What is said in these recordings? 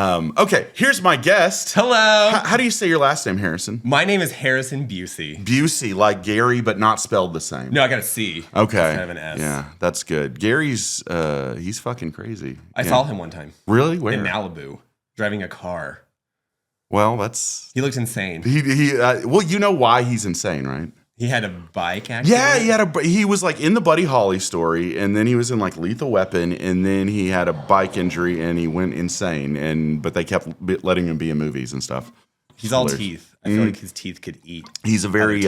Okay, here's my guest. Hello. How do you say your last name, Harrison? My name is Harrison Bucy. Busey, like Gary, but not spelled the same. No, I got a C. Okay. It's kind of an S. Yeah, that's good. Gary's, he's fucking crazy. I saw him one time. Really? Where? In Malibu, driving a car. Well, that's... He looked insane. Well, you know why he's insane, right? He had a bike accident? Yeah, he was like in the Buddy Holly story, and then he was in like Lethal Weapon, and then he had a bike injury, and he went insane. But they kept letting him be in movies and stuff. He's all teeth. I feel like his teeth could eat. He's a very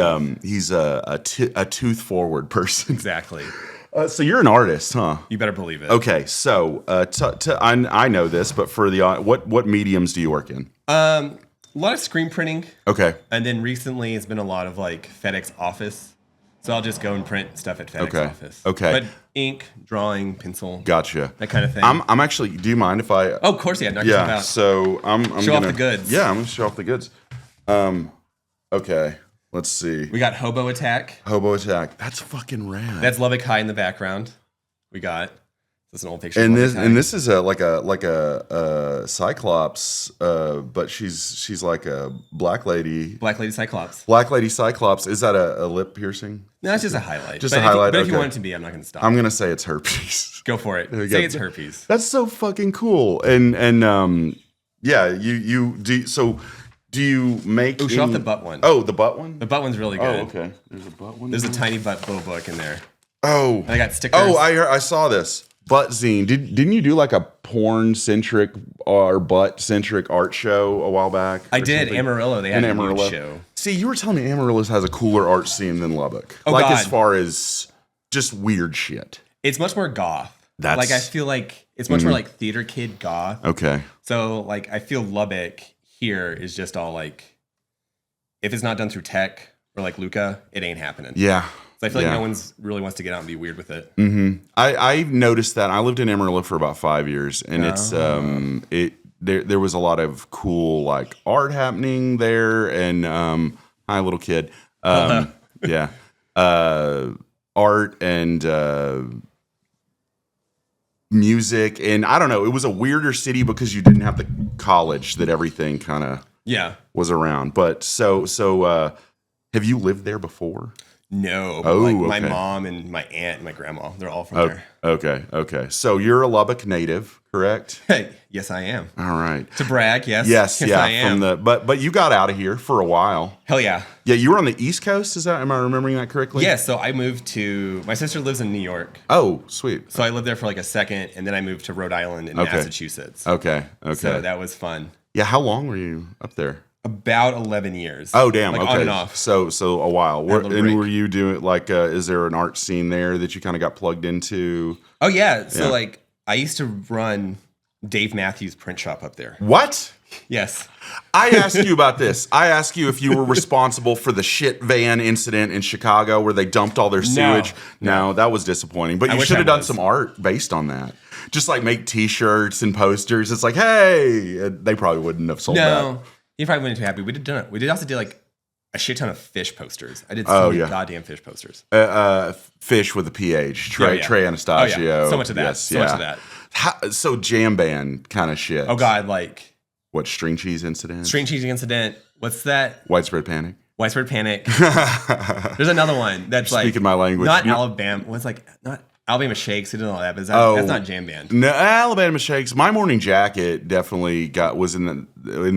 he's a tooth forward person. Exactly. So you're an artist, huh? You better believe it. Okay, so I know this, but for the what mediums do you work in? A lot of screen printing. Okay. And then recently it's been a lot of like FedEx Office. So I'll just go and print stuff at FedEx Office. Okay. But ink, drawing, pencil. Gotcha. That kind of thing. I'm actually, do you mind if I... Oh, of course, yeah. Knock yourself out. So I'm show off the goods. Yeah, I'm going to show off the goods. Okay, let's see. We got Hobo Attack. Hobo Attack. That's fucking rad. That's Lubbock High in the background. We got... That's an old picture. And this is like a Cyclops, but she's like a black lady. Black Lady Cyclops. Black Lady Cyclops. Is that a lip piercing? No, it's just a highlight. Just a highlight. But if you want it to be, I'm not going to stop. I'm going to say it's herpes. Go for it. Say it's herpes. That's so fucking cool. And yeah, you do. So do you make? Oh, show off the butt one. Oh, the butt one. The butt one's really good. Oh, okay. There's a butt one. There's a tiny butt little book in there. Oh, and I got stickers. Oh, I saw this. Butt zine. Didn't you do like a porn centric or butt centric art show a while back? I did. Something? Amarillo. They had a huge show. See, you were telling me Amarillo has a cooler art scene than Lubbock. Oh, like God. As far as just weird shit. It's much more goth. Like I feel like it's much more like theater kid goth. Okay. So like I feel Lubbock here is just all like, if it's not done through tech or like Luca, it ain't happening. Yeah. I feel like no one's really wants to get out and be weird with it. Mm-hmm. I've noticed that. I lived in Amarillo for about 5 years, and it's there was a lot of cool like art happening there, and hi little kid, yeah, art and music, and I don't know. It was a weirder city because you didn't have the college that everything kind of was around. But so have you lived there before? No, but my mom and my aunt and my grandma, they're all from there. Okay. So you're a Lubbock native, correct? Hey, yes, I am. All right. To brag, yes. Yes, yeah. I am. But you got out of here for a while. Hell yeah. Yeah, you were on the East Coast, am I remembering that correctly? Yeah, so I moved to, my sister lives in New York. Oh, sweet. So I lived there for like a second, and then I moved to Rhode Island and Massachusetts. Okay. So that was fun. Yeah, how long were you up there? About 11 years. Oh, damn. Like okay. On and off. So a while. Were you doing like, is there an art scene there that you kind of got plugged into? Oh, yeah. So like I used to run Dave Matthews Print Shop up there. What? Yes. I asked you about this. I asked you if you were responsible for the shit van incident in Chicago where they dumped all their sewage. No, that was disappointing. But you should have done some art based on that. Just like make T-shirts and posters. It's like, hey, they probably wouldn't have sold that. No. He probably wouldn't be too happy. We did also do like a shit ton of fish posters. I did so many goddamn fish posters. Fish with a PH. Trey Anastasio. Oh, yeah. So much of that. Yes, so much of that. So jam band kind of shit. Oh God, like what? String cheese incident. String cheese incident. What's that? Widespread panic. Widespread panic. There's another one that's like speaking my language. Not Alabama. What's like not Alabama Shakes. He did all that, but that's not jam band. No, Alabama Shakes. My Morning Jacket definitely was in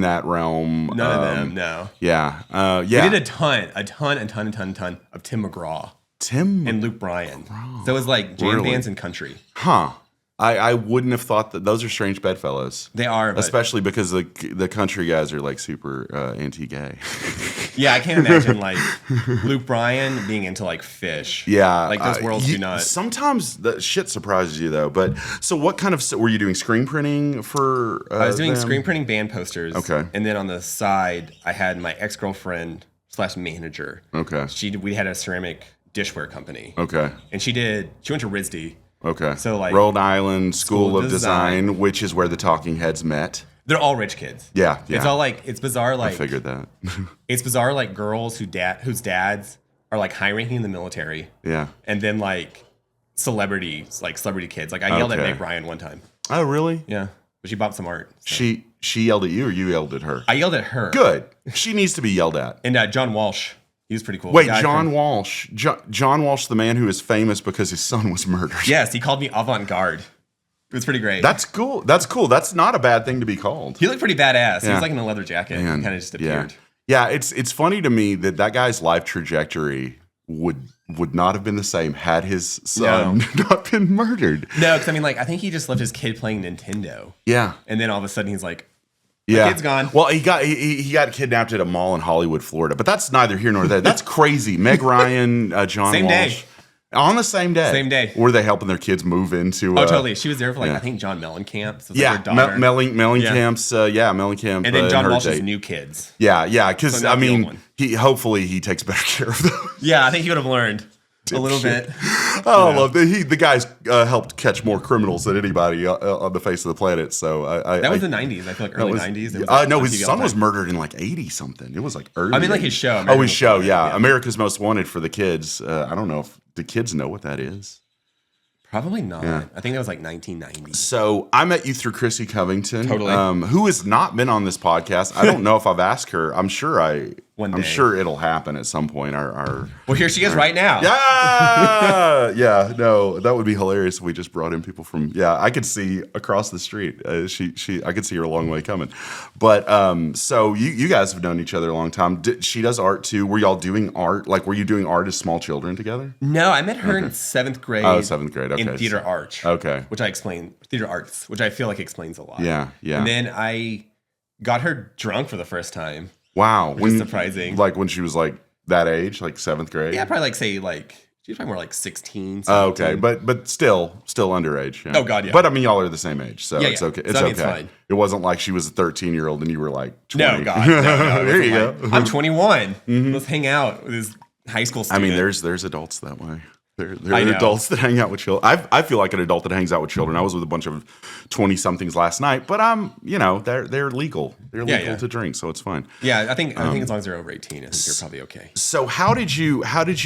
that realm. None of them. No. Yeah. Yeah. We did a ton of Tim McGraw. And Luke Bryan. So it was like jam bands and country. Huh. I wouldn't have thought that. Those are strange bedfellows. They are. Especially because the country guys are like super anti-gay. Yeah, I can't imagine like Luke Bryan being into like fish. Yeah. Like those worlds do not. Sometimes the shit surprises you though. But so what kind of, were you doing screen printing for I was doing screen printing band posters. Okay. And then on the side, I had my ex-girlfriend / manager. Okay. We had a ceramic dishware company. Okay. And she went to RISD. Okay. So like Rhode Island School of Design, which is where the Talking Heads met. They're all rich kids. Yeah. It's all like, it's bizarre. Like I figured that. It's bizarre. Like girls whose dads are like high ranking in the military. Yeah. And then like celebrity kids. Like I yelled at Meg Ryan one time. Oh, really? Yeah. but she bought some art. So. She yelled at you, or you yelled at her? I yelled at her. Good. She needs to be yelled at. And John Walsh, he was pretty cool. Wait, John Walsh, John Walsh, the man who is famous because his son was murdered. Yes, he called me avant-garde. It was pretty great. That's cool. That's not a bad thing to be called. He looked pretty badass. He was like in a leather jacket and kind of just appeared. Yeah, it's funny to me that guy's life trajectory would not have been the same had his son not been murdered. No, because I mean, like, I think he just left his kid playing Nintendo. Yeah. And then all of a sudden he's like, my kid's gone. Well, he got kidnapped at a mall in Hollywood, Florida. But that's neither here nor there. That's crazy. Meg Ryan, John Same Walsh. day. On the same day. Same day. Were they helping their kids move into... Oh, totally. She was there for, like, I think John Mellencamp. So Mellencamp's... Mellencamp. And then John Walsh's new kids. Yeah, because, So I mean, hopefully he takes better care of them. Yeah, I think he would have learned a little bit. Oh, I love that. The guy's helped catch more criminals than anybody on the face of the planet. So that was the 90s. I feel like early 90s. No, his son was murdered in like 80 something. It was like early. I mean, like his show. His show. Yeah. America's Most Wanted for the kids. I don't know if the kids know what that is. Probably not. Yeah. I think that was like 1990. So I met you through Chrissy Covington, totally. Who has not been on this podcast. I don't know if I've asked her. I'm sure it'll happen at some point. Well, here she is right now. Yeah, no, that would be hilarious if we just brought in people from. Yeah, I could see across the street. I could see her a long way coming. But so you guys have known each other a long time. She does art too. Were y'all doing art? Like, were you doing art as small children together? No, I met her in 7th grade. Oh, 7th grade. Okay. In theater arts. Okay. Theater arts, which I feel like explains a lot. Yeah. And then I got her drunk for the first time. Wow. Which is surprising. Like when she was like that age, like 7th grade? Yeah, probably she was probably more like 16. 17. Oh, okay. But still underage. Yeah. Oh, God, yeah. But I mean, y'all are the same age, so it's okay. It's okay. It's fine. It wasn't like she was a 13-year-old and you were like 20. No, God. No, there you go. I'm 21. Let's hang out with this high school student. I mean, there's adults that way. There are adults that hang out with children. I feel like an adult that hangs out with children. I was with a bunch of 20-somethings last night, but they're legal. They're legal to drink, so it's fine. Yeah, I think as long as they're over 18, I think you're probably okay. So how did you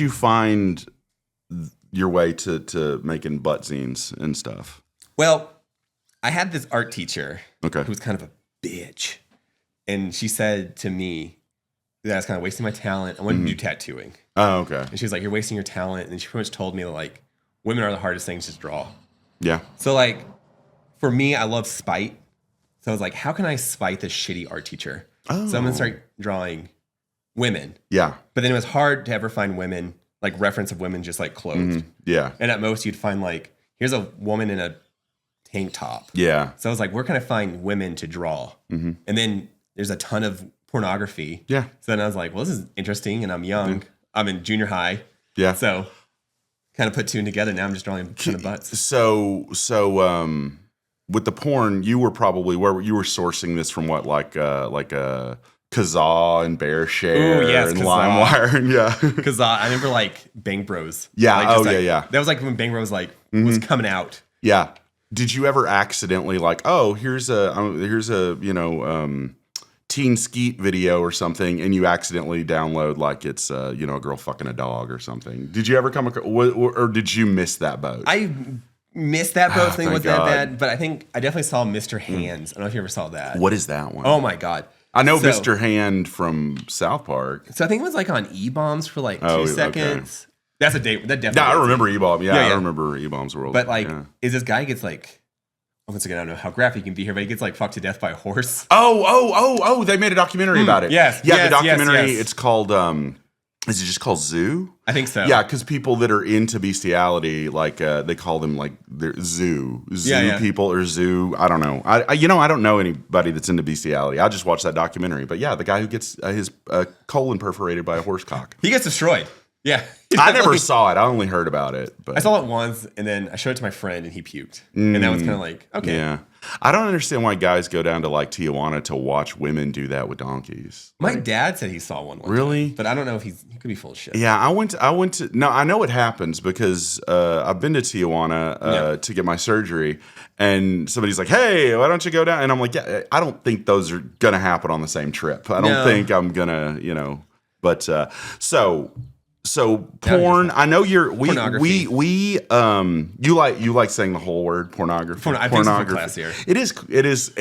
find your way to making butt zines and stuff? Well, I had this art teacher who was kind of a bitch, and she said to me that I was kind of wasting my talent. I wanted to do tattooing. Oh, okay. And she was like, "You're wasting your talent." And she pretty much told me that, like, women are the hardest things to draw. Yeah. So, like, for me, I love spite. So I was like, how can I spite this shitty art teacher? Oh. So I'm going to start drawing women. Yeah. But then it was hard to ever find women, like reference of women just like clothed. Yeah. And at most you'd find like, here's a woman in a tank top. Yeah. So I was like, where can I find women to draw? And then there's a ton of pornography. Yeah. So then I was like, well, this is interesting. And I'm young. I'm in junior high. Yeah. So kind of put two together. Now I'm just drawing a ton of butts. So with the porn, you were probably you were sourcing this from what, like a Kazaa and BearShare and LimeWire, and Kazaa. I remember like Bang Bros. Yeah. Like, yeah. That was like when Bang Bros was coming out. Yeah. Did you ever accidentally like, oh, here's a teen skeet video or something, and you accidentally download like it's a girl fucking a dog or something? Did you ever come across, or did you miss that boat? I missed that boat. Thing was that bad, but I think I definitely saw Mr. Hands. I don't know if you ever saw that. What is that one? Oh my God. I know Mr. Hand from South Park. So I think it was like on E-Bombs for like 2 seconds. Okay. That's a date. That definitely. No, I remember E-Bomb. Yeah, I remember E-Bomb's World. But like, is this guy gets like, once again, I don't know how graphic he can be here, but he gets like fucked to death by a horse. Oh! They made a documentary about it. Yes. Yeah, the documentary. Yes. It's called. Is it just called Zoo? I think so. Yeah, because people that are into bestiality, like they call them like they're zoo people or zoo. I don't know. I don't know anybody that's into bestiality. I just watched that documentary. But yeah, the guy who gets his colon perforated by a horse cock. He gets destroyed. Yeah. I never saw it. I only heard about it. But I saw it once, and then I showed it to my friend, and he puked. And that was kind of like, okay. Yeah. I don't understand why guys go down to like Tijuana to watch women do that with donkeys. My dad said he saw one really? Time, but I don't know if he could be full of shit. Yeah, I went to no, I know it happens because I've been to Tijuana to get my surgery, and somebody's like, "Hey, why don't you go down?" And I'm like, "Yeah, I don't think those are gonna happen on the same trip. I don't think I'm gonna, but so." porn. I know you're Pornography. you like saying the whole word pornography. Pornography. Classier. It is.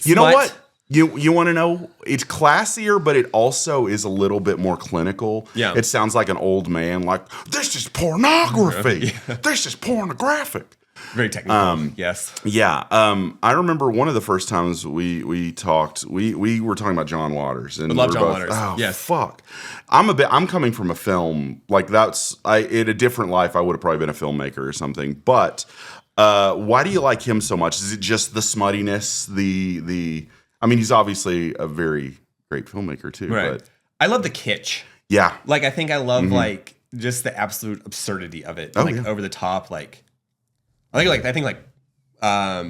You know what? You want to know? It's classier, but it also is a little bit more clinical. Yeah. It sounds like an old man. Like, this is pornography. Yeah. This is pornographic. Very technical. Yes. Yeah. I remember one of the first times we talked. We were talking about John Waters. And I love John both, Waters. Oh, yes. Fuck. I'm coming from a film like that's. In a different life, I would have probably been a filmmaker or something. But why do you like him so much? Is it just the smuttiness? I mean, he's obviously a very great filmmaker too. Right. But I love the kitsch. yeah. Like, I think I love like just the absolute absurdity of it. Like over the top. Like I think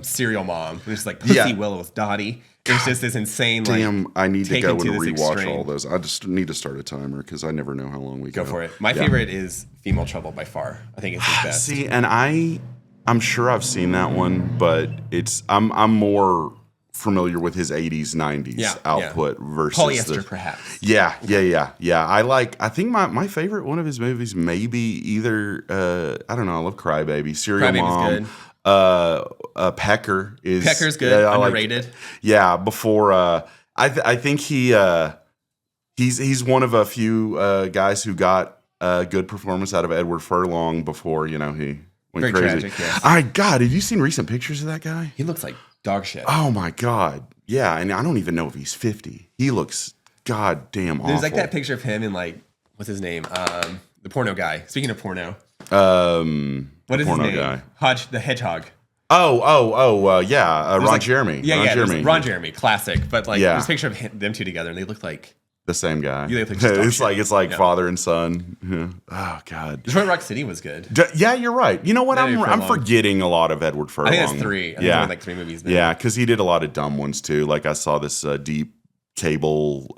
Serial Mom, which is like Pussy Willow's Dottie. It's just this insane. Damn, like, I need to go and taken to this rewatch extreme. all those. I just need to start a timer because I never know how long we Go for it. My favorite is Female Trouble by far. I think it's his best. See, and I'm sure I've seen that one, but I'm more familiar with his 80s, 90s output versus Polyester, perhaps. Yeah. I think my favorite one of his movies may be either I don't know, I love Crybaby, Serial Mom. Pecker's good. Underrated. Before I think he's one of a few guys who got a good performance out of Edward Furlong before, he went Very crazy. Tragic, yes. God, have you seen recent pictures of that guy? He looks like dog shit. Oh my God. Yeah, and I don't even know if he's 50. He looks goddamn awful. There's like that picture of him in like, what's his name? The porno guy. Speaking of porno. What is his name? Guy. Hodge the Hedgehog. Ron like, Jeremy. Ron Jeremy, classic. But like, Yeah. there's a picture of them two together, and they look like The same guy. You think just it's like father and son. Yeah. Oh God. Detroit Rock City was good. Yeah, you're right. You know what? I'm forgetting a lot of Edward Furlong. I think that's three. I think only like 3 movies. Now. Yeah, because he did a lot of dumb ones too. Like I saw this deep cable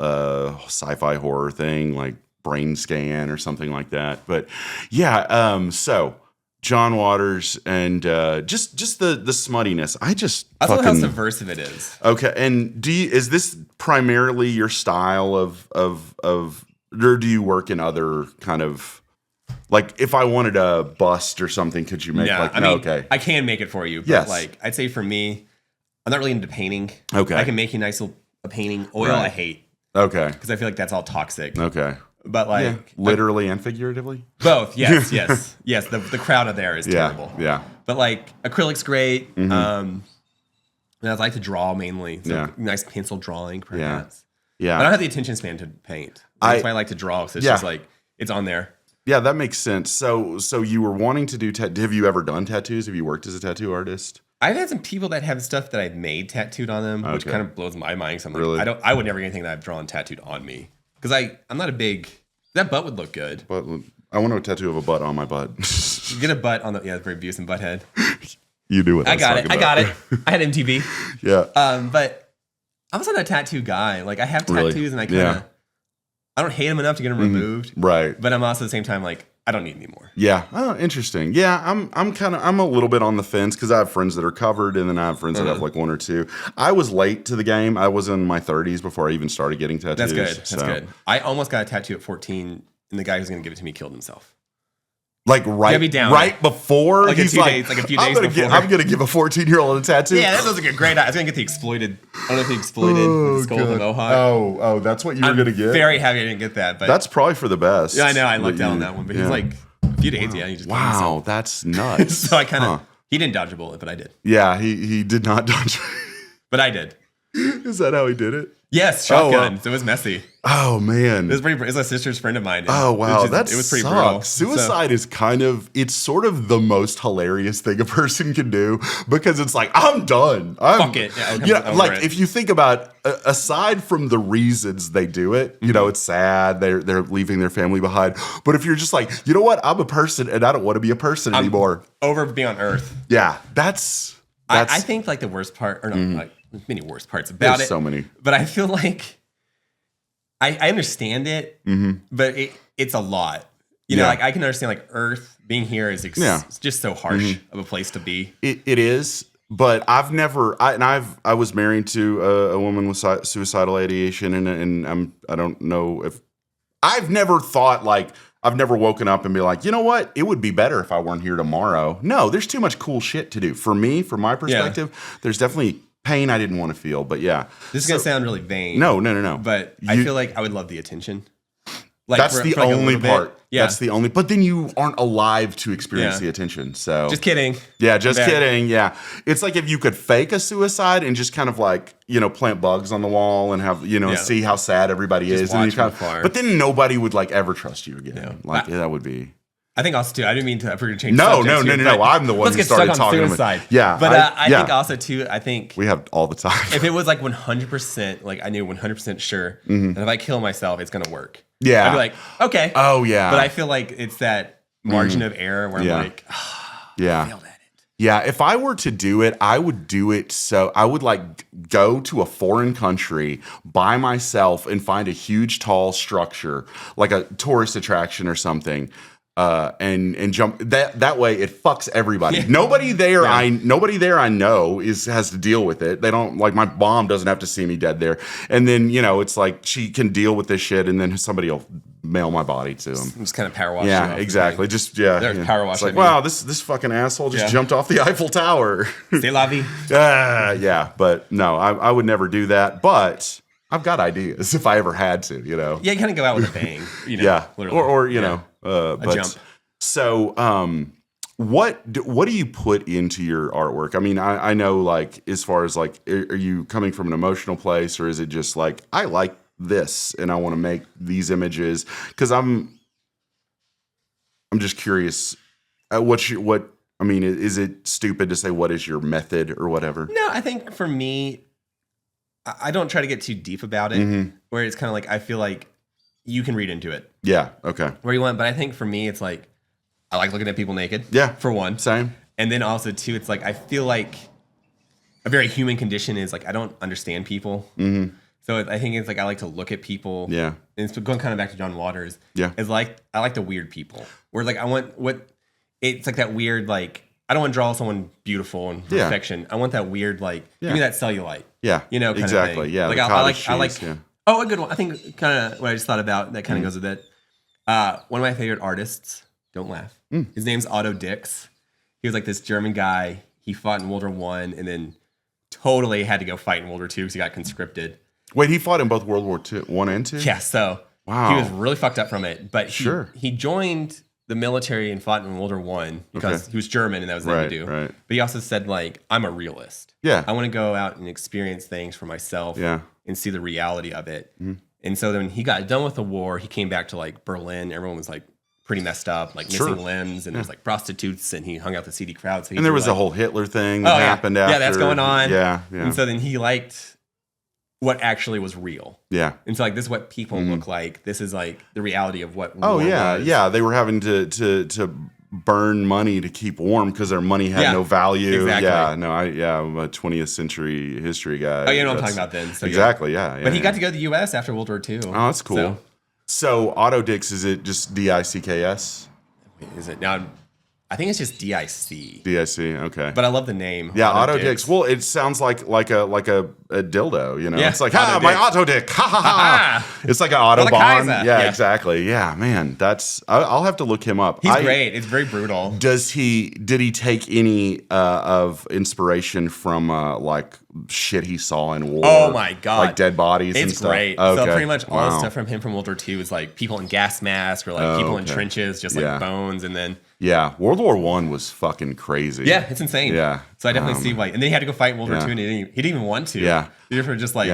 sci-fi horror thing, like Brain Scan or something like that. But yeah, so John Waters and just the smuttiness. I love how subversive it is. Okay, and is this primarily your style of or do you work in other kind of, like, if I wanted a bust or something, could you make okay. I can make it for you, but like I'd say for me, I'm not really into painting. Okay. I can make you a nice little painting. Oil I hate. Okay. Because I feel like that's all toxic. Okay. But like literally and figuratively? Both, yes, yes. Yes, the crowd out there is terrible. Yeah. But like acrylic's great. And I like to draw mainly. So nice pencil drawing, perhaps. Yeah. I don't have the attention span to paint. That's why I like to draw. So it's just like it's on there. Yeah, that makes sense. So you were wanting to do have you ever done tattoos? Have you worked as a tattoo artist? I've had some people that have stuff that I've made tattooed on them, which kind of blows my mind. So I'm like, I would never get anything that I've drawn tattooed on me. Because I'm not a big. That butt would look good. But I want a tattoo of a butt on my butt. You get a butt on the very Beavis and Butthead. You do it. I got it. I had MTV. Yeah. But I'm also not a tattoo guy. Like I have tattoos and I kind of I don't hate them enough to get them removed. Right. But I'm also at the same time like I don't need any more. Yeah. Oh, interesting. Yeah, I'm a little bit on the fence because I have friends that are covered and then I have friends that have like one or two. I was late to the game. I was in my 30s before I even started getting tattoos. That's good. I almost got a tattoo at 14 and the guy who's going to give it to me killed himself. Like right before? Like he's a few days before. I'm going to give a 14-year-old a tattoo? Yeah, that was like a great idea. I was going to get the exploited. I don't know if he exploited with the skull with the mohawk. Oh, that's what you were going to get? Very happy I didn't get that. But that's probably for the best. Yeah, I know. I lucked out on that one. But he's like a few days. Yeah, he just killed himself. That's nuts. So I kind of, he didn't dodge a bullet, but I did. Yeah, he did not dodge. But I did. Is that how he did it? Yes, shotgun. So it was messy. Oh man, it was a sister's friend of mine. Oh wow, it was pretty brutal. Suicide is it's sort of the most hilarious thing a person can do because it's like I'm done. Fuck it. Yeah, like if you think about aside from the reasons they do it, you know, it's sad. They're leaving their family behind. But if you're just like, you know what, I'm a person and I don't want to be a person anymore. Over being on Earth. Yeah, that's. I think like the worst part, or no, like many worst parts about There's so many. But I feel like I understand it, but it's a lot. You know, like I can understand like Earth being here is just so harsh of a place to be. It is, but I've never. I was married to a woman with suicidal ideation, and I don't know if I've never thought like I've never woken up and be like, you know what? It would be better if I weren't here tomorrow. No, there's too much cool shit to do. For me, from my perspective, there's definitely pain I didn't want to feel. But yeah. This is going to sound really vain. No. But I feel like I would love the attention. Like that's the only part. Yeah. That's the only. But then you aren't alive to experience the attention. So just kidding. Yeah, just kidding. Yeah, it's like if you could fake a suicide and just kind of like plant bugs on the wall and have see how sad everybody is, and you but then nobody would like ever trust you again. Yeah. Like that would be. I think also too. I didn't mean to change. No. I'm the one who started talking about suicide. Yeah, but I think also too. I think we have all the time. If it was like 100%, like I knew 100% sure that if I kill myself, it's gonna work. Yeah. I'd be like, okay. Oh, yeah. But I feel like it's that margin of error where I'm like, I failed at it. Yeah. If I were to do it, I would do it. So I would like go to a foreign country by myself and find a huge, tall structure, like a tourist attraction or something. And jump that way it fucks everybody. Yeah. Nobody there I know has to deal with it. They don't like my mom doesn't have to see me dead there. And then it's like she can deal with this shit, and then somebody will mail my body to them. Just kind of power wash. Yeah, exactly. Just power wash. It's like wow, this fucking asshole just jumped off the Eiffel Tower. C'est la vie. Yeah, but no, I would never do that. But I've got ideas if I ever had to. Yeah, you kind of go out with a bang. Yeah, or but jump. So, what do you put into your artwork? I mean, I know like as far as like, are you coming from an emotional place, or is it just like I like this and I want to make these images? Because I'm just curious. I mean, is it stupid to say what is your method or whatever? No, I think for me, I don't try to get too deep about it. Where it's kind of like I feel like you can read into it. Yeah. Okay. Where you want, but I think for me, it's like I like looking at people naked. Yeah. For one. Same. And then also too, it's like I feel like a very human condition is like I don't understand people. So I think it's like I like to look at people. Yeah. And it's going kind of back to John Waters. Yeah. It's like I like the weird people. Where like I want it's like that weird like I don't want to draw someone beautiful and perfection. Yeah. I want that weird like give me that cellulite. Yeah. Kind exactly. of thing. Yeah. Like I like. Yeah. Oh, a good one. I think kind of what I just thought about that kind of goes with it. One of my favorite artists. Don't laugh. His name's Otto Dix. He was like this German guy. He fought in World War I and then totally had to go fight in World War II because he got conscripted. Wait, he fought in both World War I and II? Yeah, so he was really fucked up from it. But he joined the military and fought in World War I because he was German and that was nothing to do. Right. But he also said, like, I'm a realist. Yeah. I want to go out and experience things for myself and see the reality of it. And so then when he got done with the war, he came back to like Berlin. Everyone was like pretty messed up, like missing limbs, and there's like prostitutes, and he hung out the seedy crowd. So and there was a whole Hitler thing that happened after. Yeah, that's going on. Yeah. And so then he liked what actually was real. Yeah. And so like this is what people look like. This is like the reality of what war was. Yeah. They were having to burn money to keep warm because their money had no value. Exactly. Yeah. No, I'm a 20th century history guy. Oh, you know what I'm talking about then. So, exactly. Yeah. But he got to go to the U.S. after World War II. Oh, that's cool. So Otto Dix, is it just Dicks? Is it now? I think it's just DIC. DIC, okay. But I love the name. Yeah, Otto Dix. Well, it sounds like a dildo, you know? Yeah, it's like, my Otto Dick. Ha ha ha. It's like an Autobahn. Yeah, exactly. Yeah, man. I'll have to look him up. He's great. It's very brutal. Did he take any of inspiration from like shit he saw in war? Oh my god. Like dead bodies and stuff? It's great. Okay. So pretty much all the stuff from World War II is like people in gas masks or like people in trenches, just like bones, and then yeah, World War I was fucking crazy. Yeah, it's insane. Yeah. So I definitely see why. And then he had to go fight in World War II, and he didn't even want to. Yeah. He was just like,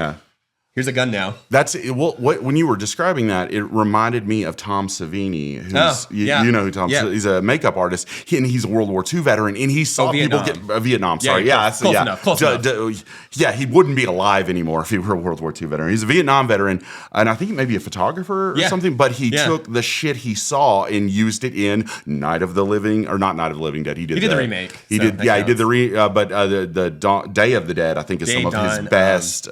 here's a gun now. That's when you were describing that, it reminded me of Tom Savini, who's you know who Tom. He's a makeup artist, and he's a World War II veteran, and he saw people get Vietnam. Sorry, close enough. Yeah, he wouldn't be alive anymore if he were a World War II veteran. He's a Vietnam veteran, and I think maybe a photographer or something. But he took the shit he saw and used it in Night of the Living, or not Night of the Living Dead. He did the remake. He did. Yeah, he did the Day of the Dead. I think is some of his best.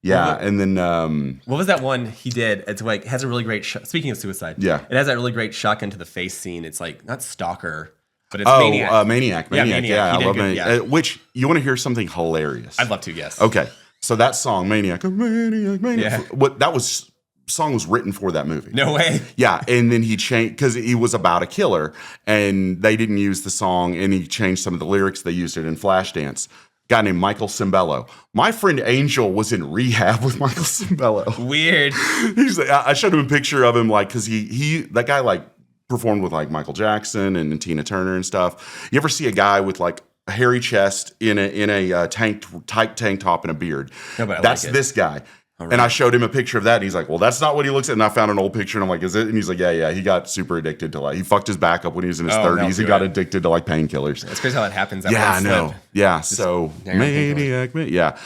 Yeah, and then what was that one he did? It's like has a really great speaking of suicide. Yeah, it has that really great shotgun to the face scene. It's like not Stalker, but it's Maniac. Maniac. Yeah, I love Maniac. Which you want to hear something hilarious? I'd love to. Yes. Okay, so that song Maniac. Yeah. What that was song was written for that movie. No way. Yeah, and then he changed because he was about a killer, and they didn't use the song, and he changed some of the lyrics. They used it in Flashdance. Guy named Michael Cimbello. My friend Angel was in rehab with Michael Cimbello. Weird. I showed him a picture of him, like, because that guy like performed with like Michael Jackson and Tina Turner and stuff. You ever see a guy with like a hairy chest in a tight tank top and a beard? No, but that's like this guy. Right. And I showed him a picture of that, and he's like, well, that's not what he looks at. And I found an old picture, and I'm like, is it? And he's like, yeah. He got super addicted to he fucked his back up when he was in his 30s. He got addicted to like painkillers. That's crazy how that happens. I know. Yeah. So maniac. Yeah.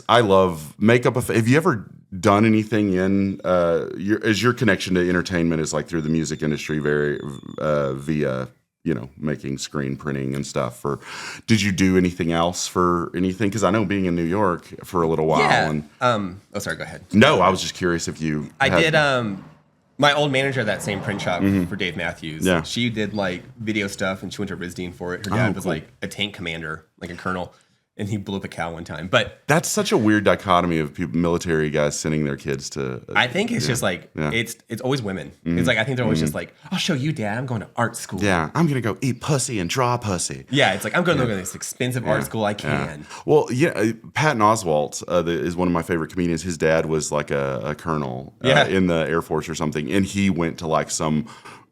I love makeup. Have you ever done anything in your connection to entertainment is like through the music industry, very via making screen printing and stuff? Or did you do anything else for anything? Because I know being in New York for a little while. Yeah. Sorry, go ahead. No, I was just curious if you. I did. My old manager at that same print shop for Dave Matthews. Yeah. She did like video stuff, and she went to RISD for it. Her dad was like a tank commander, like a colonel. And he blew up a cow one time. But that's such a weird dichotomy of people, military guys sending their kids to. I think it's just like it's always women. Mm-hmm. It's like I think they're always just like, I'll show you, Dad. I'm going to art school. Yeah, I'm gonna go eat pussy and draw pussy. Yeah, it's like I'm going to go to this expensive art school. I can. Well, Patton Oswalt is one of my favorite comedians. His dad was like a colonel in the Air Force or something, and he went to like some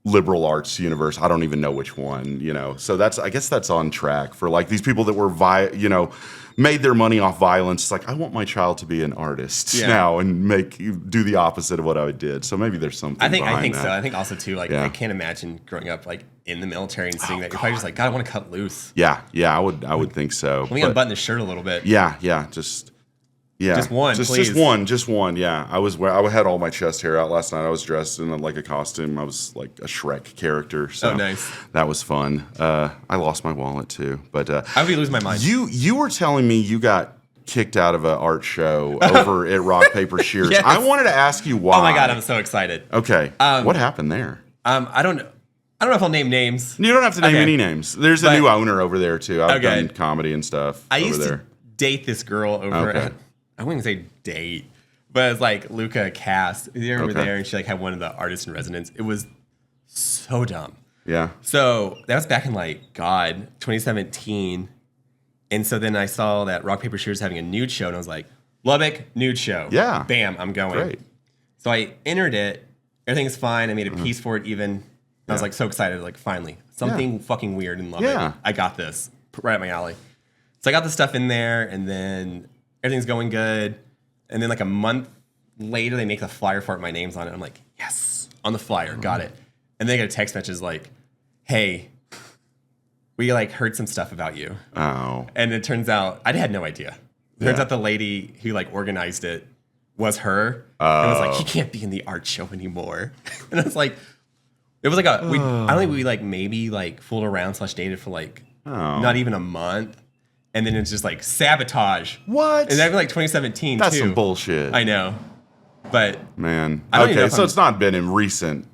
liberal arts universe. I don't even know which one, So I guess that's on track for like these people that were made their money off violence. It's like, I want my child to be an artist now and do the opposite of what I did. So maybe there's something. I think so. I think also too, like I can't imagine growing up like in the military and seeing that. You're probably just like, God, I want to cut loose. Yeah, I would think so. Let me unbutton the shirt a little bit. Just one, please. Just one. Yeah, I had all my chest hair out last night. I was dressed in like a costume. I was like a Shrek character. So nice. That was fun. I lost my wallet too, but I would be losing my mind. You were telling me you got kicked out of an art show over at Rock Paper Shears. Yes. I wanted to ask you why. Oh my God, I'm so excited. Okay, what happened there? I don't know. I don't know if I'll name names. You don't have to name any names. There's a new owner over there too. I've done comedy and stuff. I used to date this girl over at. I wouldn't say date, but it's like Luca Cast. They were there, and she like had one of the artists in residence. It was so dumb. Yeah. So that was back in 2017, and so then I saw that Rock Paper Shears having a nude show, and I was like, Lubbock nude show. Yeah. Bam, I'm going. Great. So I entered it. Everything's fine. I made a piece for it. Even I was like so excited. Like finally something fucking weird in Lubbock. Yeah. I got this right up my alley. So I got the stuff in there, and then everything's going good. And then like a month later, they make the flyer for it. My name's on it. I'm like, yes, on the flyer. Got it. And then I get a text message like, hey, we like heard some stuff about you. Oh. And it turns out, I had no idea. It turns out the lady who like organized it was her. And was like, he can't be in the art show anymore. And I was like, it was like I don't think we like maybe like fooled around / dated for like not even a month. And then it's just like sabotage. What? And that was like 2017 That's too. some bullshit. I know. But man. Okay, so it's not been in recent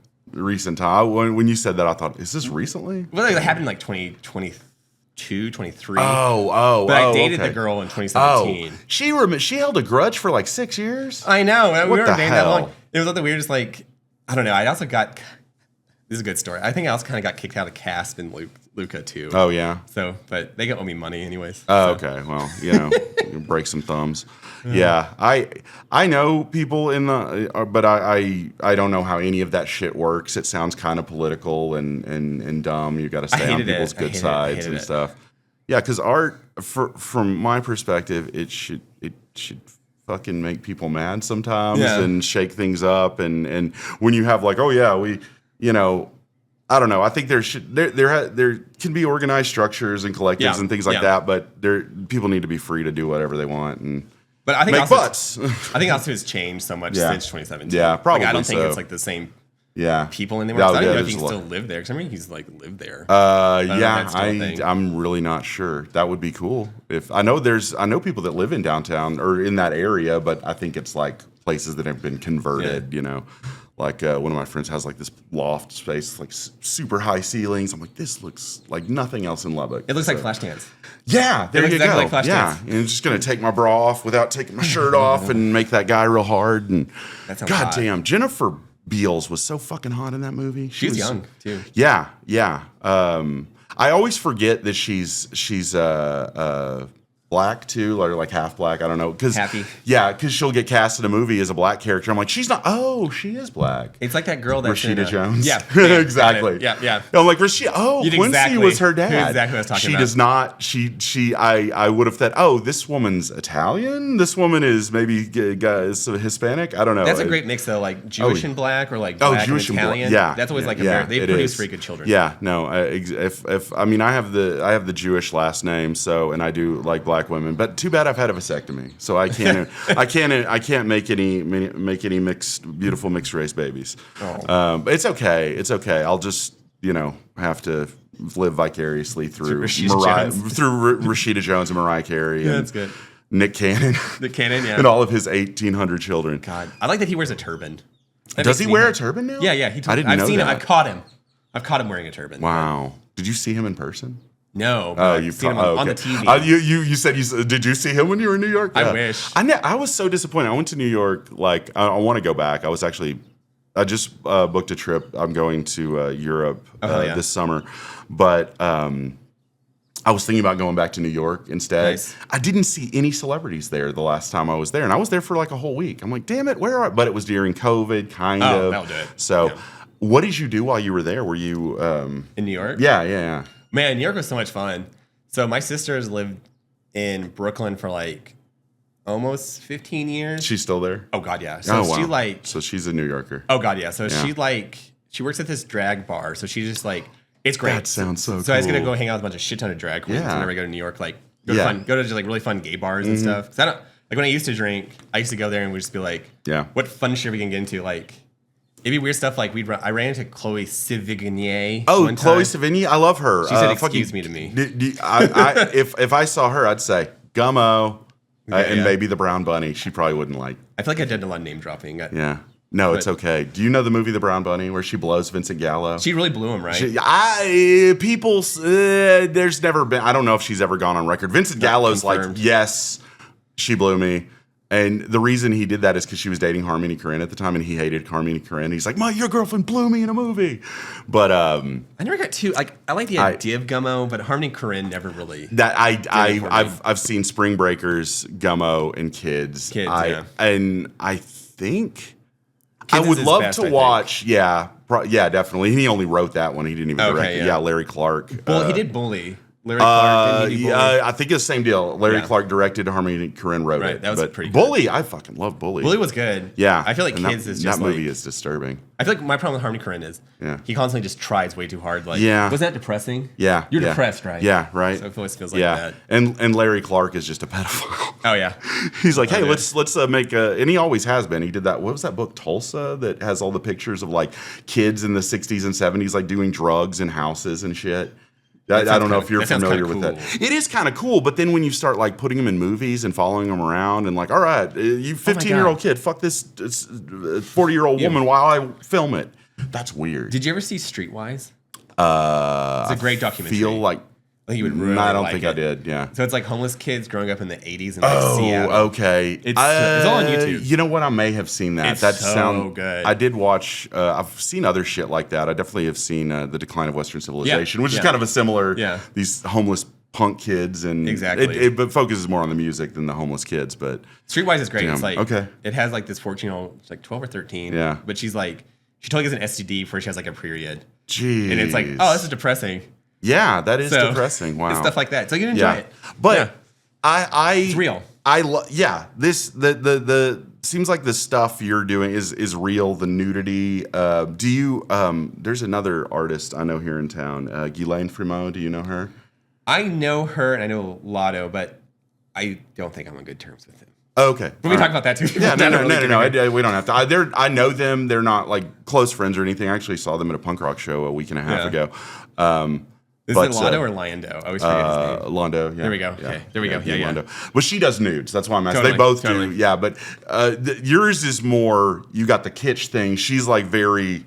time. When you said that, I thought, is this recently? Well, it happened in like 2022, 23. But I dated the girl in 2017. She held a grudge for like 6 years? I know. We What were the dating hell? that long. It was like the weirdest, like, I don't know. I also got, this is a good story. I think I also kind of got kicked out of Casp and Luca too. Oh, yeah. So, but they owe me money anyways. Oh, okay. Well, you can break some thumbs. Yeah. I know people in the, but I don't know how any of that shit works. It sounds kind of political and dumb. You got to stay on people's good sides and stuff. Yeah, because art, from my perspective, it should fucking make people mad sometimes and shake things up. And when you have like, oh yeah, I don't know. I think there can be organized structures and collectives and things like that, but people need to be free to do whatever they want but I think make also, butts. I think also it's changed so much since 2017. Yeah, probably. Like, I don't think it's like the same people anymore. I don't know if he can still live there. Because I mean, he's like lived there. I'm really not sure. That would be cool. If I know people that live in downtown or in that area, but I think it's like places that have been converted. Like one of my friends has like this loft space, like super high ceilings. I'm like, this looks like nothing else in Lubbock. It looks like Flashdance. Yeah, there you exactly go. Like yeah, and I'm just gonna take my bra off without taking my shirt off and make that guy real hard. And God damn, Jennifer Beals was so fucking hot in that movie. She was young too. Yeah, yeah. I always forget that she's black too, or like half black. I don't know, because she'll get cast in a movie as a black character. I'm like, she's not. Oh, she is black. It's like that girl that's Rashida Jones. Yeah, exactly. Yeah. I'm like, Rashida. Oh, Quincy was her dad. Exactly what I was talking about. She does not. I would have thought. Oh, this woman's Italian. This woman is maybe is Hispanic. I don't know. That's a great mix though, like Jewish and black, or like black Jewish and Italian. Yeah, that's always like they produce very good children. Yeah, no. If I mean, I have the Jewish last name, so and I do like black women, but too bad I've had a vasectomy, so I can't I can't make any beautiful mixed race babies. But it's okay. It's okay. I'll just have to live vicariously through Rashida Jones and Mariah Carey. Yeah, and that's good. Nick Cannon. Yeah. And all of his 1,800 children. God, I like that he wears a turban. Does he wear a turban now? Yeah. I've seen him. I've caught him wearing a turban. Wow. Did you see him in person? No, you've seen him on the TV. You said did you see him when you were in New York? I wish. I was so disappointed. I went to New York. Like I want to go back. I just booked a trip. I'm going to Europe this summer, but I was thinking about going back to New York instead. Nice. I didn't see any celebrities there the last time I was there, and I was there for like a whole week. I'm like, damn it, where are? But it was during COVID, kind of. That'll do it. So, what did you do while you were there? Were you in New York? Yeah. Man, New York was so much fun. So my sisters lived in Brooklyn for like almost 15 years. She's still there? Oh God, yeah. So so she's a New Yorker. Oh God, yeah. So she works at this drag bar. So she's just like, it's great. That sounds so cool. So I was gonna go hang out with a bunch of shit ton of drag queens whenever I go to New York. Like go to just like really fun gay bars and stuff. Cause I don't like when I used to drink, I used to go there and we'd just be like, what fun shit we can get into? Like it'd be weird stuff like I ran into Chloe Sevigny. Oh, Chloe Sevigny, I love her. She said, "Excuse me" to me. If I saw her, I'd say Gummo, and maybe the Brown Bunny. She probably wouldn't like. I feel like I did a lot of name dropping. No, it's okay. Do you know the movie The Brown Bunny where she blows Vincent Gallo? She really blew him, right? There's never been. I don't know if she's ever gone on record. Vincent Gallo's confirmed. Like, yes, she blew me. And the reason he did that is because she was dating Harmony Korine at the time, and he hated Harmony Korine. He's like, your girlfriend blew me in a movie. But I never got too like. I like the idea of Gummo, but Harmony Korine never really. I've seen Spring Breakers, Gummo, and Kids. And I think Kids I would love to watch. Yeah, definitely. He only wrote that one. He didn't even direct it. Yeah, Larry Clark. He did Bully. Larry Clark, I think it's the same deal. Larry Clark directed, Harmony Korine wrote it. That was pretty good. Bully, I fucking love Bully. Bully was good. Yeah. I feel like Kids is just that movie is disturbing. I feel like my problem with Harmony Korine is he constantly just tries way too hard. Like, wasn't that depressing? Yeah. You're depressed, right? Yeah, right. So it always feels like that. And Larry Clark is just a pedophile. Oh, yeah. He's like, hey, let's make a, and he always has been. He did that, what was that book, Tulsa, that has all the pictures of like kids in the 60s and 70s like doing drugs in houses and shit. I don't know if you're familiar with that. It is kind of cool, but then when you start like putting them in movies and following them around and like, all right, you 15-year-old kid, fuck this 40-year-old woman while I film it. That's weird. Did you ever see Streetwise? It's a great documentary. I think you would really I don't think I did, yeah. So it's like homeless kids growing up in the 80s in like Seattle. Okay. It's all on YouTube. You know what? I may have seen that. It's so good. I did watch, I've seen other shit like that. I definitely have seen The Decline of Western Civilization, which is kind of a similar, these homeless punk kids. And exactly. It focuses more on the music than the homeless kids. But Streetwise is great. It's like, it has like this 14-year-old, it's like 12 or 13. Yeah. But she's like, she totally gets an STD before she has like a period. Jeez. And it's like, oh, this is depressing. Yeah, that is depressing. Wow, it's stuff like that. So you can enjoy it, but it's real. This the seems like the stuff you're doing is real. The nudity. Do you? There's another artist I know here in town, Ghislaine Fremont. Do you know her? I know her and I know Lotto, but I don't think I'm on good terms with him. Okay, we talk about that too. Yeah, no. We don't have to. I know them. They're not like close friends or anything. I actually saw them at a punk rock show a week and a half ago. Is it Londo or Lando? I always forget his name. Londo. Yeah. There we go. Okay. There we go. Yeah. Londo. But she does nudes. That's why I'm asking. Totally, They both totally. do. Yeah, but yours is more. You got the kitsch thing. She's like very.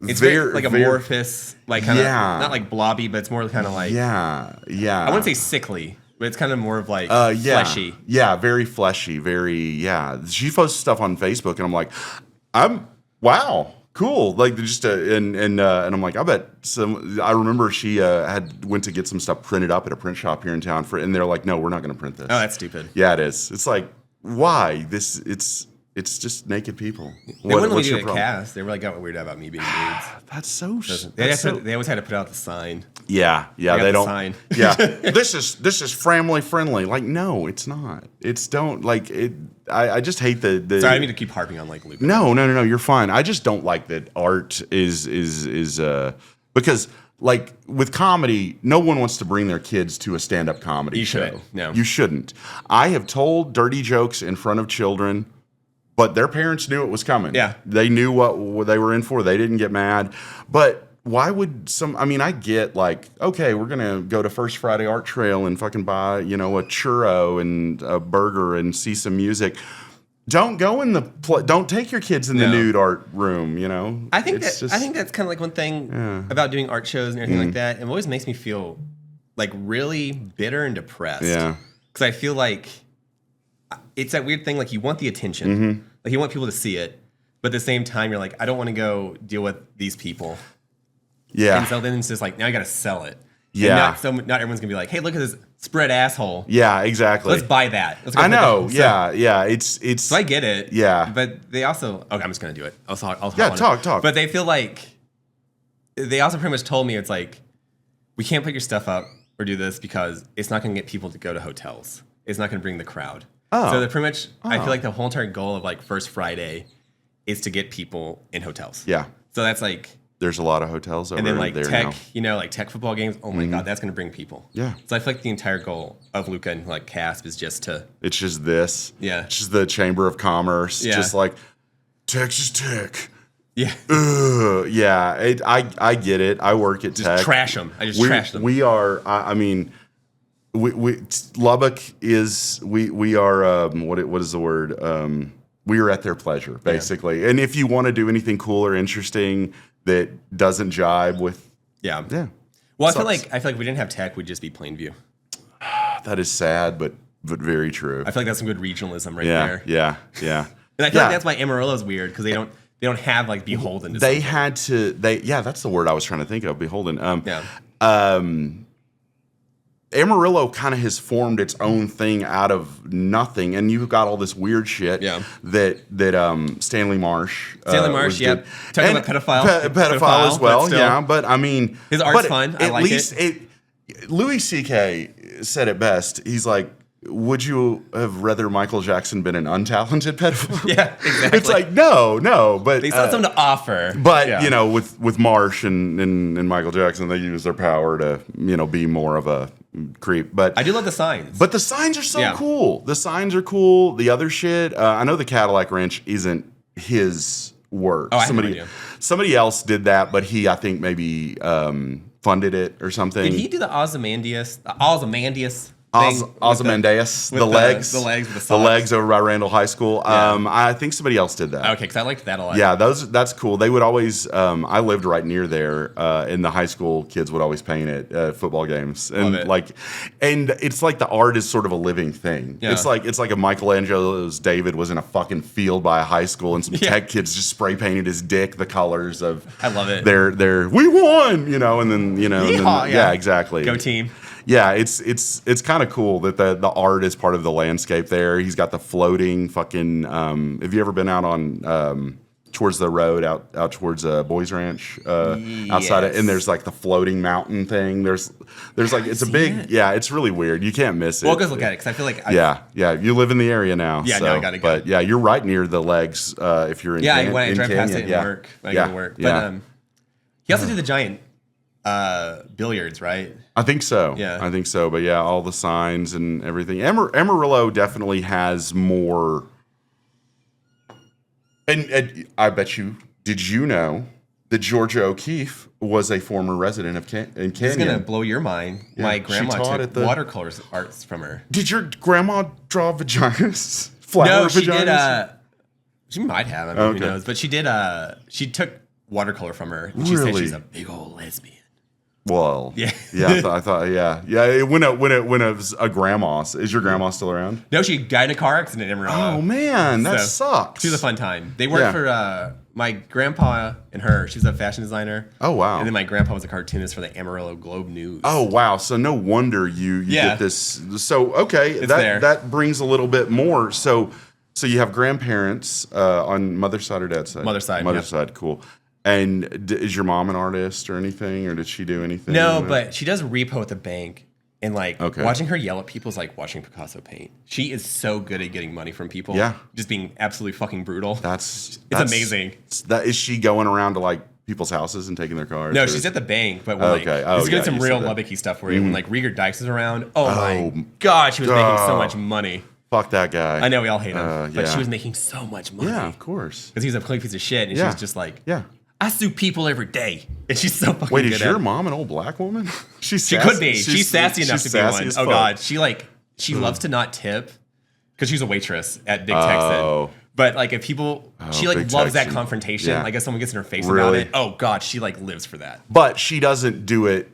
It's very like amorphous, like kind of not like blobby, but it's more kind of like yeah. I wouldn't say sickly, but it's kind of more of like fleshy. Yeah, very fleshy, She posts stuff on Facebook, and I'm like, wow, cool. Like just and I'm like, I bet some. I remember she went to get some stuff printed up at a print shop here in town and they're like, no, we're not going to print this. Oh, that's stupid. Yeah, it is. It's like, why It's just naked people. They wouldn't let me do a cast. They really got weirded out about me being nudes. That's so. They always had to put out the sign. Yeah. They don't. Sign. Yeah, this is family friendly. Like, no, it's not. It's don't like it. I just hate the. Sorry, I mean to keep harping on like Luke. No. You're fine. I just don't like that art is because. Like with comedy, no one wants to bring their kids to a stand-up comedy show. Shouldn't. No, you shouldn't. I have told dirty jokes in front of children. But their parents knew it was coming. Yeah. They knew what they were in for. They didn't get mad. But why would I get like, okay, we're going to go to First Friday Art Trail and fucking buy, a churro and a burger and see some music. Don't go in don't take your kids in the nude art room, I think that's kind of like one thing about doing art shows and everything like that. It always makes me feel like really bitter and depressed. Yeah. Because I feel like it's that weird thing, like you want the attention, like you want people to see it, but at the same time you're like, I don't want to go deal with these people. Yeah. And so then it's just like, now you got to sell it. Yeah. And not everyone's gonna be like, hey, look at this spread asshole. Yeah, exactly. Let's buy that. I know. Yeah. It's. So I get it. Yeah. But they also. Okay, I'm just gonna do it. I'll talk. But they feel like they also pretty much told me it's like, we can't put your stuff up or do this because it's not gonna get people to go to hotels. It's not gonna bring the crowd. Oh. So they're pretty much. I feel like the whole entire goal of like First Friday is to get people in hotels. Yeah. So that's like. There's a lot of hotels over there. And then like there tech, now. Like tech football games. Oh my God, that's going to bring people. Yeah. So I feel like the entire goal of Luca and like Casp is just to. It's just this. Yeah. It's just the Chamber of Commerce. Yeah. Just like Texas Tech. Yeah. Yeah. I get it. I work at Tech. Trash them. I just trash them. We are. I mean, we Lubbock is. We are. What is the word? We are at their pleasure, basically. Yeah. And if you want to do anything cool or interesting that doesn't jibe with, yeah. Well, I feel like if we didn't have Tech, we'd just be Plainview. That is sad, but very true. I feel like that's some good regionalism right there. Yeah. And I feel like that's why Amarillo's weird because they don't have like beholden. To they something. had to. That's the word I was trying to think of. Beholden. Amarillo kind of has formed its own thing out of nothing, and you've got all this weird shit that Stanley Marsh. Yep. Talking about pedophile as well. Yeah, but I mean, his art's fun. I like it. Louis C.K. said it best. He's like, would you have rather Michael Jackson been an untalented pedophile? Yeah, exactly. It's like, no, but they still have something to offer. But with Marsh and Michael Jackson, they use their power to be more of a creep. But I do love the signs. But the signs are so cool. The signs are cool. The other shit, I know the Cadillac Ranch isn't his work. Oh, I have no idea. Somebody else did that, but he, I think, maybe funded it or something. Did he do the Ozymandias? Ozymandias, the legs with the socks. The legs over by Randall High School. Yeah. I think somebody else did that. Okay, because I liked that a lot. Yeah, that's cool. They would always. I lived right near there, and the high school kids would always paint it at football games, and it's like the art is sort of a living thing. Yeah. It's like a Michelangelo's David was in a fucking field by a high school, and some tech kids just spray painted his dick the colors of. I love it. Their we won, and then yeah, exactly. Go team. Yeah, it's kind of cool that the art is part of the landscape there. He's got the floating fucking. Have you ever been out on towards the road out towards Boys Ranch outside of, and there's like the floating mountain thing. There's like it's a big it's really weird. You can't miss it. Well, go look at it because I feel like you live in the area now. Yeah, so, now I gotta go. But yeah, you're right near the legs if you're in. Yeah, when I drive past it in work, I go to work. But he also did the giant billiards, right? I think so. Yeah. I think so. But yeah, all the signs and everything. Amarillo definitely has more. And I bet you, did you know that Georgia O'Keeffe was a former resident of Canyon. It's gonna blow your mind. Yeah, my grandma took watercolor arts from her. Did your grandma draw vaginas? Flower she vaginas? did. She might have. I mean, who knows? But she did. She took watercolor from her. And she said she's a big old lesbian. Well, yeah. I thought, yeah. When it was a grandma. Is your grandma still around? No, she died in a car accident. Oh man, that sucks. She was a fun time. They worked for my grandpa and her. She was a fashion designer. Oh wow. And then my grandpa was a cartoonist for the Amarillo Globe News. Oh wow. So no wonder you get this. So okay, that brings a little bit more. So you have grandparents on mother's side or dad's side? Mother's side. Mother's side. Cool. And is your mom an artist or anything, or did she do anything? No, but she does repo at the bank, and watching her yell at people is like watching Picasso paint. She is so good at getting money from people. Yeah, just being absolutely fucking brutal. It's amazing. Is she going around to like people's houses and taking their cards? No, she's at the bank, but when, she's getting some real Lubbocky stuff where when like Rieger Dykes is around. Oh my god, she was making so much money. Fuck that guy. I know we all hate him, but she was making so much money. Yeah, of course. Because he was a complete piece of shit, and she was just like, I sue people every day, and she's so fucking good. Wait, is your mom an old black woman? She could be. She's sassy enough to be one. Oh god, she loves to not tip because she's a waitress at Big Texan. But like if people, she like loves that confrontation. Yeah. Like if someone gets in her face about it, oh god, she like lives for that. But she doesn't do it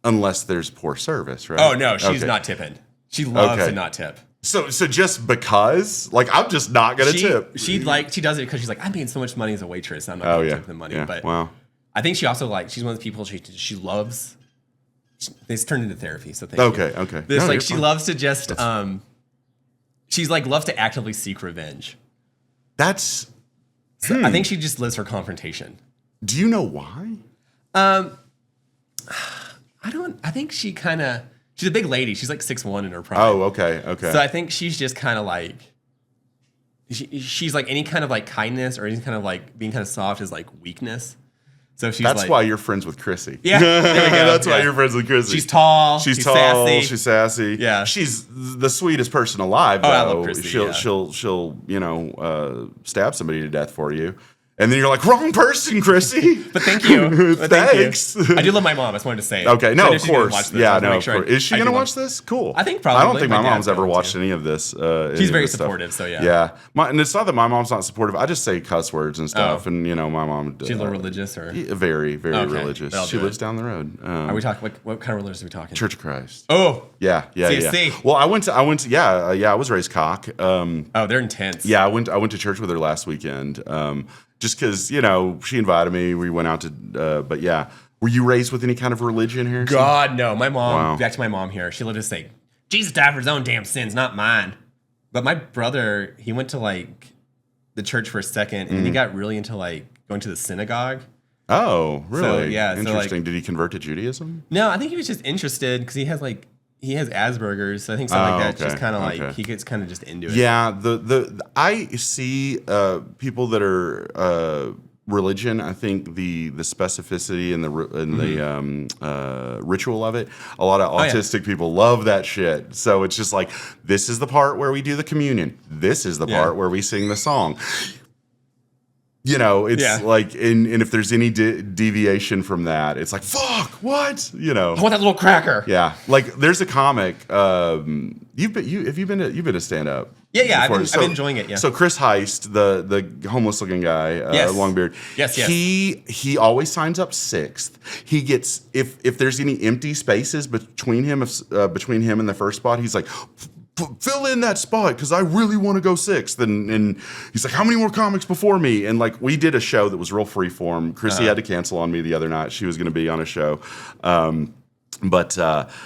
unless there's poor service, right? Oh no, she's not tipping. She loves to not tip. So just because, like, I'm just not gonna tip. She does it because she's like, I'm making so much money as a waitress. I'm not gonna tip the money. But I think she also she's one of the people she loves. This turned into therapy, so thank you. Okay. This she loves to just she's like loves to actively seek revenge. I think she just lives for confrontation. Do you know why? I think she kind of. She's a big lady. She's like 6'1" in her prime. Oh, okay. So I think she's just kind of like, she's like any kind of like kindness or any kind of like being kind of soft is like weakness. So that's why you're friends with Chrissy. Yeah, there we go. That's why you're friends with Chrissy. She's tall. She's tall. Sassy. She's sassy. Yeah. She's the sweetest person alive. Though. I love Chrissy. She'll stab somebody to death for you. And then you're like, wrong person, Chrissy. But thank you. Thanks. Thank you. I do love my mom. I just wanted to say it. Okay, no, of course. Yeah, no, of course. Is she going to watch this? Cool. I think probably. I don't think my mom's ever watched any of this. She's very supportive, so yeah. Yeah. And it's not that my mom's not supportive. I just say cuss words and stuff. And, my mom. She's a little religious? Or very, very religious. She lives down the road. Are we talking, what kind of religion are we talking? Church of Christ. Oh. Yeah. CSC. Well, I went to, I was raised cock. They're intense. Yeah, I went to church with her last weekend. Just because, she invited me. We went out to, but yeah. Were you raised with any kind of religion, Harrison? God, no. My mom, back to my mom here, she'll just say, Jesus died for his own damn sins, not mine. But my brother, he went to like the church for a second and he got really into like going to the synagogue. Oh, really? So, yeah. Interesting. So, like, did he convert to Judaism? No, I think he was just interested because he has Asperger's, so I think something like that. Just kind of like he gets kind of just into it. Yeah, I see people that are religion. I think the specificity and the ritual of it. A lot of autistic people love that shit. So it's just like, this is the part where we do the communion. This is the part where we sing the song. It's like, and if there's any deviation from that, it's like, fuck, what? I want that little cracker. Yeah, like there's a comic. You've been to stand up. Yeah, I've been enjoying it. Yeah. So Chris Heist, the homeless looking guy, long beard. Yes. He always signs up sixth. He gets if there's any empty spaces between him and the first spot, he's like, fill in that spot because I really want to go sixth. And he's like, how many more comics before me? And like, we did a show that was real free form. Chrissy had to cancel on me the other night. She was going to be on a show.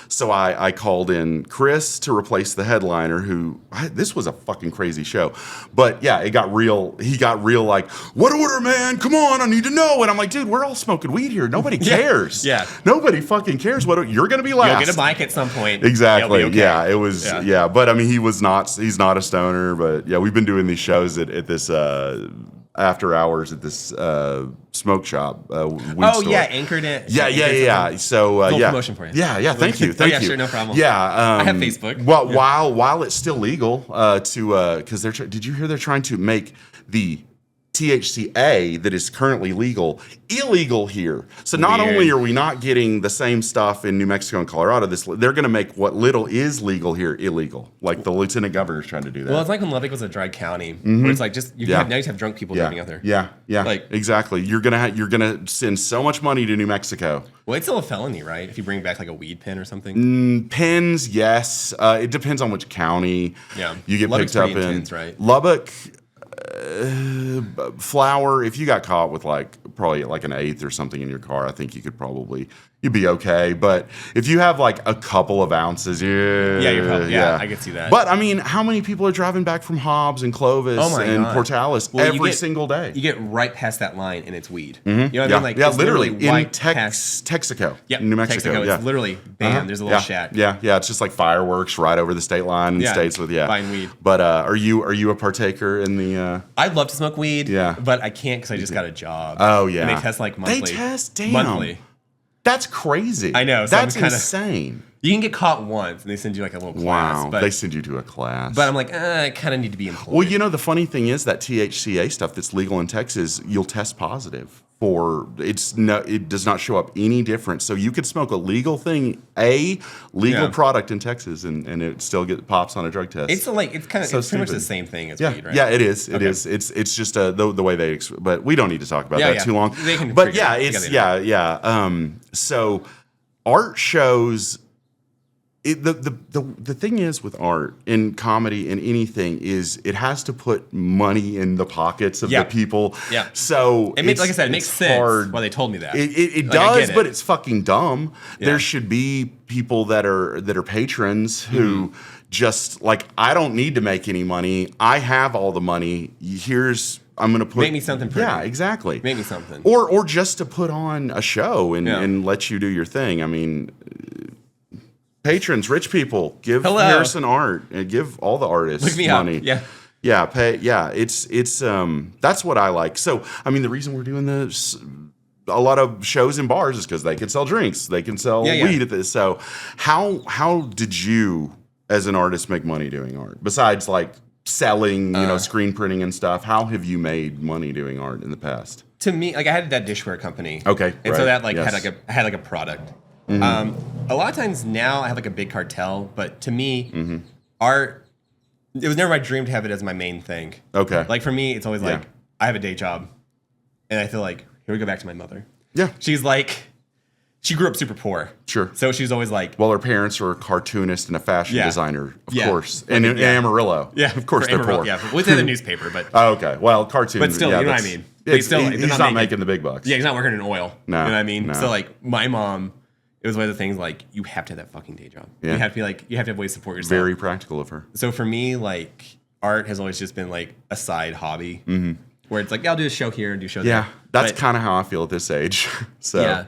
So I called in Chris to replace the headliner this was a fucking crazy show. But yeah, it got real. He got real like, what order, man? Come on, I need to know. And I'm like, dude, we're all smoking weed here. Nobody cares. Yeah. Nobody fucking cares. You're going to be last. You'll get a mic at some point. Exactly. Okay. Yeah, it was, But I mean, he's not a stoner. But yeah, we've been doing these shows at this, after hours at this smoke shop. Weed store. Anchored it. Yeah. So promotion for you. Yeah. Thank you. Yeah, sure, no problem. Yeah, I have Facebook. Well, while it's still legal because did you hear they're trying to make the THCA that is currently illegal here. So not only are we not getting the same stuff in New Mexico and Colorado, they're going to make what little is legal here illegal. Like the lieutenant governor's trying to do that. Well, it's like when Lubbock was a dry county, where it's like just now you have drunk people driving out there. Yeah, like exactly. You're gonna send so much money to New Mexico. Well, it's still a felony, right? If you bring back like a weed pen or something. Pens, yes. It depends on which county. You get Lubbock's picked up in. Intense, right? Lubbock. Flour, if you got caught with probably an eighth or something in your car, I think you'd be okay. But if you have like a couple of ounces, you're probably, I could see that. But I mean, how many people are driving back from Hobbs and Clovis and Portales every single day? You get right past that line and it's weed. Mm-hmm. You know what I mean? Like, it's literally in Texaco. New Mexico. Texaco, it's literally bam. There's a little shack. Yeah, it's just like fireworks right over the state line in states with buying weed. But are you a partaker in the? I'd love to smoke weed. Yeah, but I can't because I just got a job. Oh yeah, and they test like monthly. Damn. Monthly. That's crazy. I know. So that's insane. You can get caught once, and they send you like a little class. Wow, they send you to a class. But I'm like, I kind of need to be employed. Well, the funny thing is that THCA stuff that's legal in Texas, you'll test positive for. It does not show up any different. So you could smoke a legal product in Texas, and it still pops on a drug test. It's pretty much the same thing as weed, right? Yeah, it is. It is. It's just the way they. But we don't need to talk about that too long. They can but so art shows. The thing is with art in comedy and anything is it has to put money in the pockets of the people. Yeah. So like I said, it makes sense why they told me that. It does, but it's fucking dumb. Yeah. There should be people that are patrons who just like, I don't need to make any money. I have all the money. I'm going to put... Make me something pretty. Yeah, exactly. Make me something. Or just to put on a show and let you do your thing. I mean... Patrons, rich people, give Harrison art and give all the artists money. Pay. Yeah, it's that's what I like. So, I mean, the reason we're doing this, a lot of shows in bars is because they can sell drinks, they can sell weed at this. So, how did you, as an artist, make money doing art besides like selling, screen printing and stuff? How have you made money doing art in the past? To me, like I had that dishware company. Okay, and so that had a product. A lot of times now I have like a big cartel, but to me, art, it was never my dream to have it as my main thing. Okay. Like for me, it's always like, I have a day job and I feel like, here we go back to my mother. Yeah. She's like, she grew up super poor. Sure. So she's always like... Well, her parents were a cartoonist and a fashion designer, of course. And Amarillo. Yeah. Of course they're poor. Yeah. Well, it's in the newspaper, but... Oh, okay. Well, cartoon... But still, you know what I mean? He's not making the big bucks. Yeah, he's not working in oil. No. You know what I mean? No. So like, my mom... It was one of the things like you have to have that fucking day job. Yeah. You have to have ways to support yourself. Very practical of her. So for me, like art has always just been like a side hobby where it's like I'll do a show here and do a show there. Yeah, that's kind of how I feel at this age. So yeah,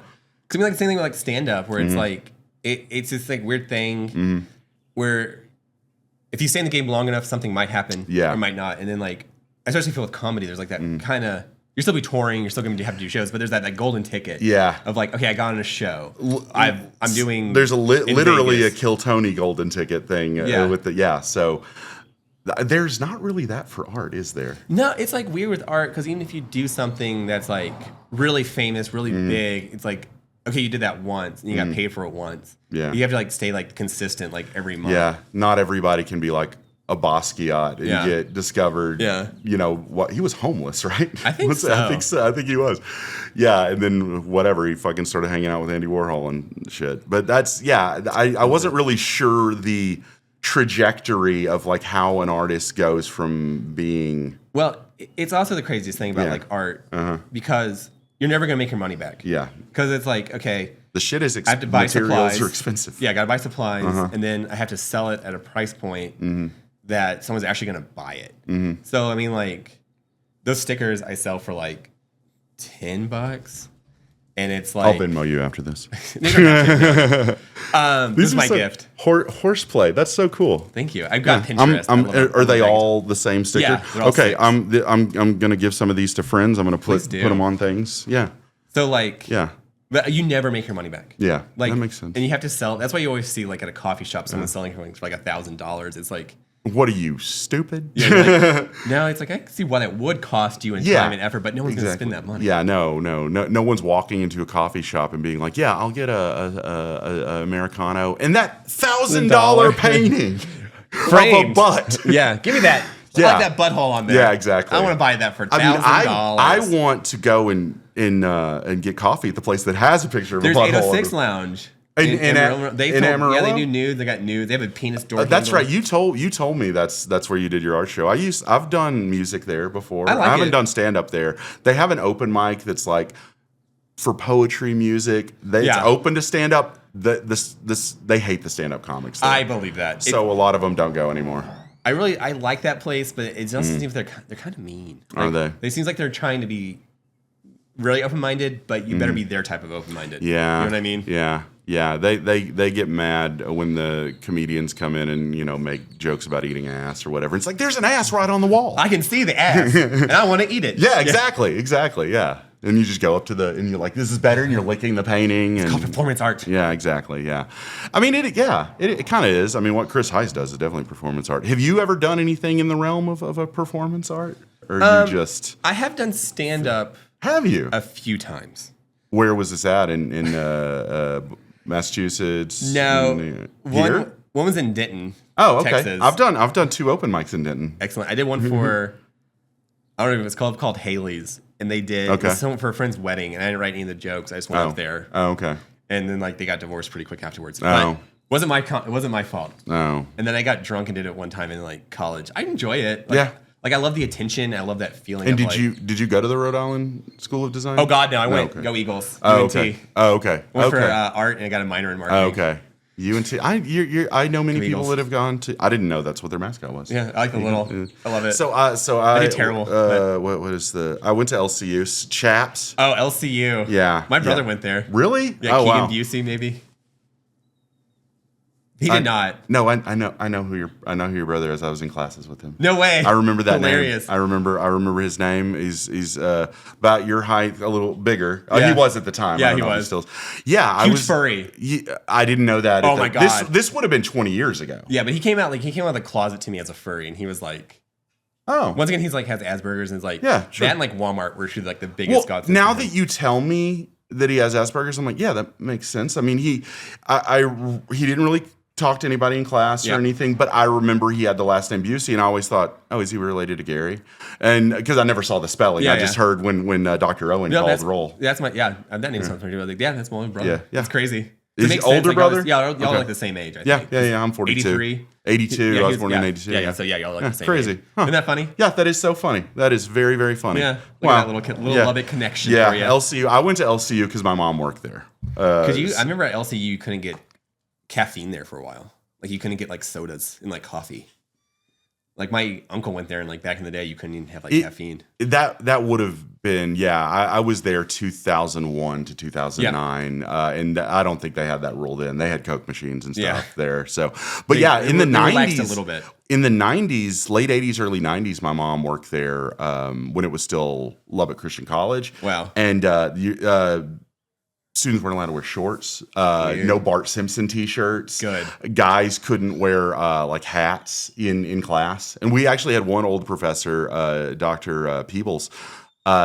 because I mean like the same thing with like stand up where it's like it's this like weird thing where if you stay in the game long enough, something might happen or might not, and then like I especially feel with comedy, there's like that kind of. You're still be touring. You're still going to have to do shows, but there's that golden ticket. Yeah. Of like, okay, I got on a show. I'm doing. There's literally a Kill Tony golden ticket thing with the So there's not really that for art, is there? No, it's like weird with art because even if you do something that's like really famous, really big, it's like okay, you did that once and you got paid for it once. Yeah. You have to like stay like consistent like every month. Yeah. Not everybody can be like a Basquiat and get discovered. Yeah. You know what? He was homeless, right? I think so. I think he was. Yeah. And then whatever, he fucking started hanging out with Andy Warhol and shit. But that's, I wasn't really sure the trajectory of like how an artist goes from being. Well, it's also the craziest thing about like art because you're never going to make your money back. Yeah. Because it's like, okay. The shit is I have to buy materials supplies. Are expensive. Yeah, I got to buy supplies. And then I have to sell it at a price point that someone's actually going to buy it. So, I mean, like, those stickers I sell for like $10. And it's like... I'll Venmo you after this. This is my gift. Horseplay. That's so cool. Thank you. I've got Pinterest. Are they all the same sticker? Yeah, they're all okay, six. I'm going to give some of these to friends. I'm going to put them on things. Yeah. So, like... Yeah. But you never make your money back. Yeah, like, that makes sense. And you have to sell. That's why you always see, like, at a coffee shop, someone selling things for like $1,000. It's like What are you, stupid? Yeah, no, it's like I can see what it would cost you in time and effort, but no one's going to spend that money. Yeah, no one's walking into a coffee shop and being like, "Yeah, I'll get a Americano and that $1,000 painting of a butt." Yeah, give me that. I like that butthole on there. Yeah, exactly. I want to buy that for $1,000. I want to go and get coffee at the place that has a picture of a butthole. There's 806 Lounge. In Amarillo? Yeah, they do nude. They got nude. They have a penis door. That's right. You told me that's where you did your art show. I've done music there before. I haven't done stand up there. They have an open mic that's like for poetry music. It's open to stand up. They hate the stand up comics there. I believe that. So a lot of them don't go anymore. I like that place, but it just seems they're kind of mean. Are they? It seems like they're trying to be really open minded, but you better be their type of open minded. Yeah, you know what I mean? Yeah. Yeah, they get mad when the comedians come in and make jokes about eating ass or whatever. It's like there's an ass right on the wall. I can see the ass, and I want to eat it. Yeah, exactly. Yeah, and you just go up to and you're like, "This is better," and you're licking the painting. It's called performance art. Yeah, exactly. Yeah, I mean, it kind of is. I mean, what Chris Heiss does is definitely performance art. Have you ever done anything in the realm of a performance art, or you just? I have done stand up. Have you? A few times. Where was this at in Massachusetts? No, one was in Denton. Oh, okay. Texas. I've done 2 open mics in Denton. Excellent. I did one for I don't know if it was called Haley's, and they did someone for a friend's wedding, and I didn't write any of the jokes. I just went up there. Oh, okay. And then they got divorced pretty quick afterwards. But it wasn't my fault. No. And then I got drunk and did it one time in college. I enjoy it. I love the attention. I love that feeling. And did you go to the Rhode Island School of Design? Oh God, no! I went. Go Eagles. Oh, UNT. okay. Oh, okay. Went for art, and I got a minor in marketing. Oh, okay. UNT. I know many people that have gone to. I didn't know that's what their mascot was. Yeah, I like the little. I love it. So I did terrible. What is the? I went to LCU. Chaps. Oh, LCU. Yeah. My brother went there. Really? Yeah. Keegan Bucy, maybe. He did not. No, I know who your brother is. I was in classes with him. No way. I remember that Hilarious. name. I remember his name. He's about your height, a little bigger. He was at the time. Yeah, he was. Still. Yeah, Huge furry. I didn't know that. Oh my God. This would have been 20 years ago. Yeah, but he came out of the closet to me as a furry, and he was like, oh. Once again, he's has Asperger's, and it's like sure. that and Walmart where she's the biggest godsend. Now that you tell me that he has Asperger's, I'm like, yeah, that makes sense. I mean, he didn't really talk to anybody in class or anything, but I remember he had the last name Busey, and I always thought, oh, is he related to Gary? And because I never saw the spelling, I just heard when Dr. Owen called roll. That name sounds familiar. That's my older brother. Yeah, that's crazy. Is he older brother? Y'all are the same age. I think. Yeah. I'm 42. 82. I was born in 82. Yeah. So y'all are the same. Crazy. Age. Huh. Isn't that funny? Yeah, that is so funny. That is very, very funny. Yeah. Look at that little Lubbock connection. Yeah. For you. LCU. I went to LCU because my mom worked there. I remember at LCU you couldn't get caffeine there for a while. You couldn't get sodas and coffee. My uncle went there, and back in the day, you couldn't even have caffeine. That would have been I was there 2001 to 2009, and I don't think they had that ruled in. They had Coke machines and stuff there. So, but in the 90s, a little bit. In the 90s, late 80s, early 90s, my mom worked there when it was still Lubbock Christian College. Wow. And students weren't allowed to wear shorts. No Bart Simpson T-shirts. Good. Guys couldn't wear hats in class. And we actually had one old professor, Dr. Peebles.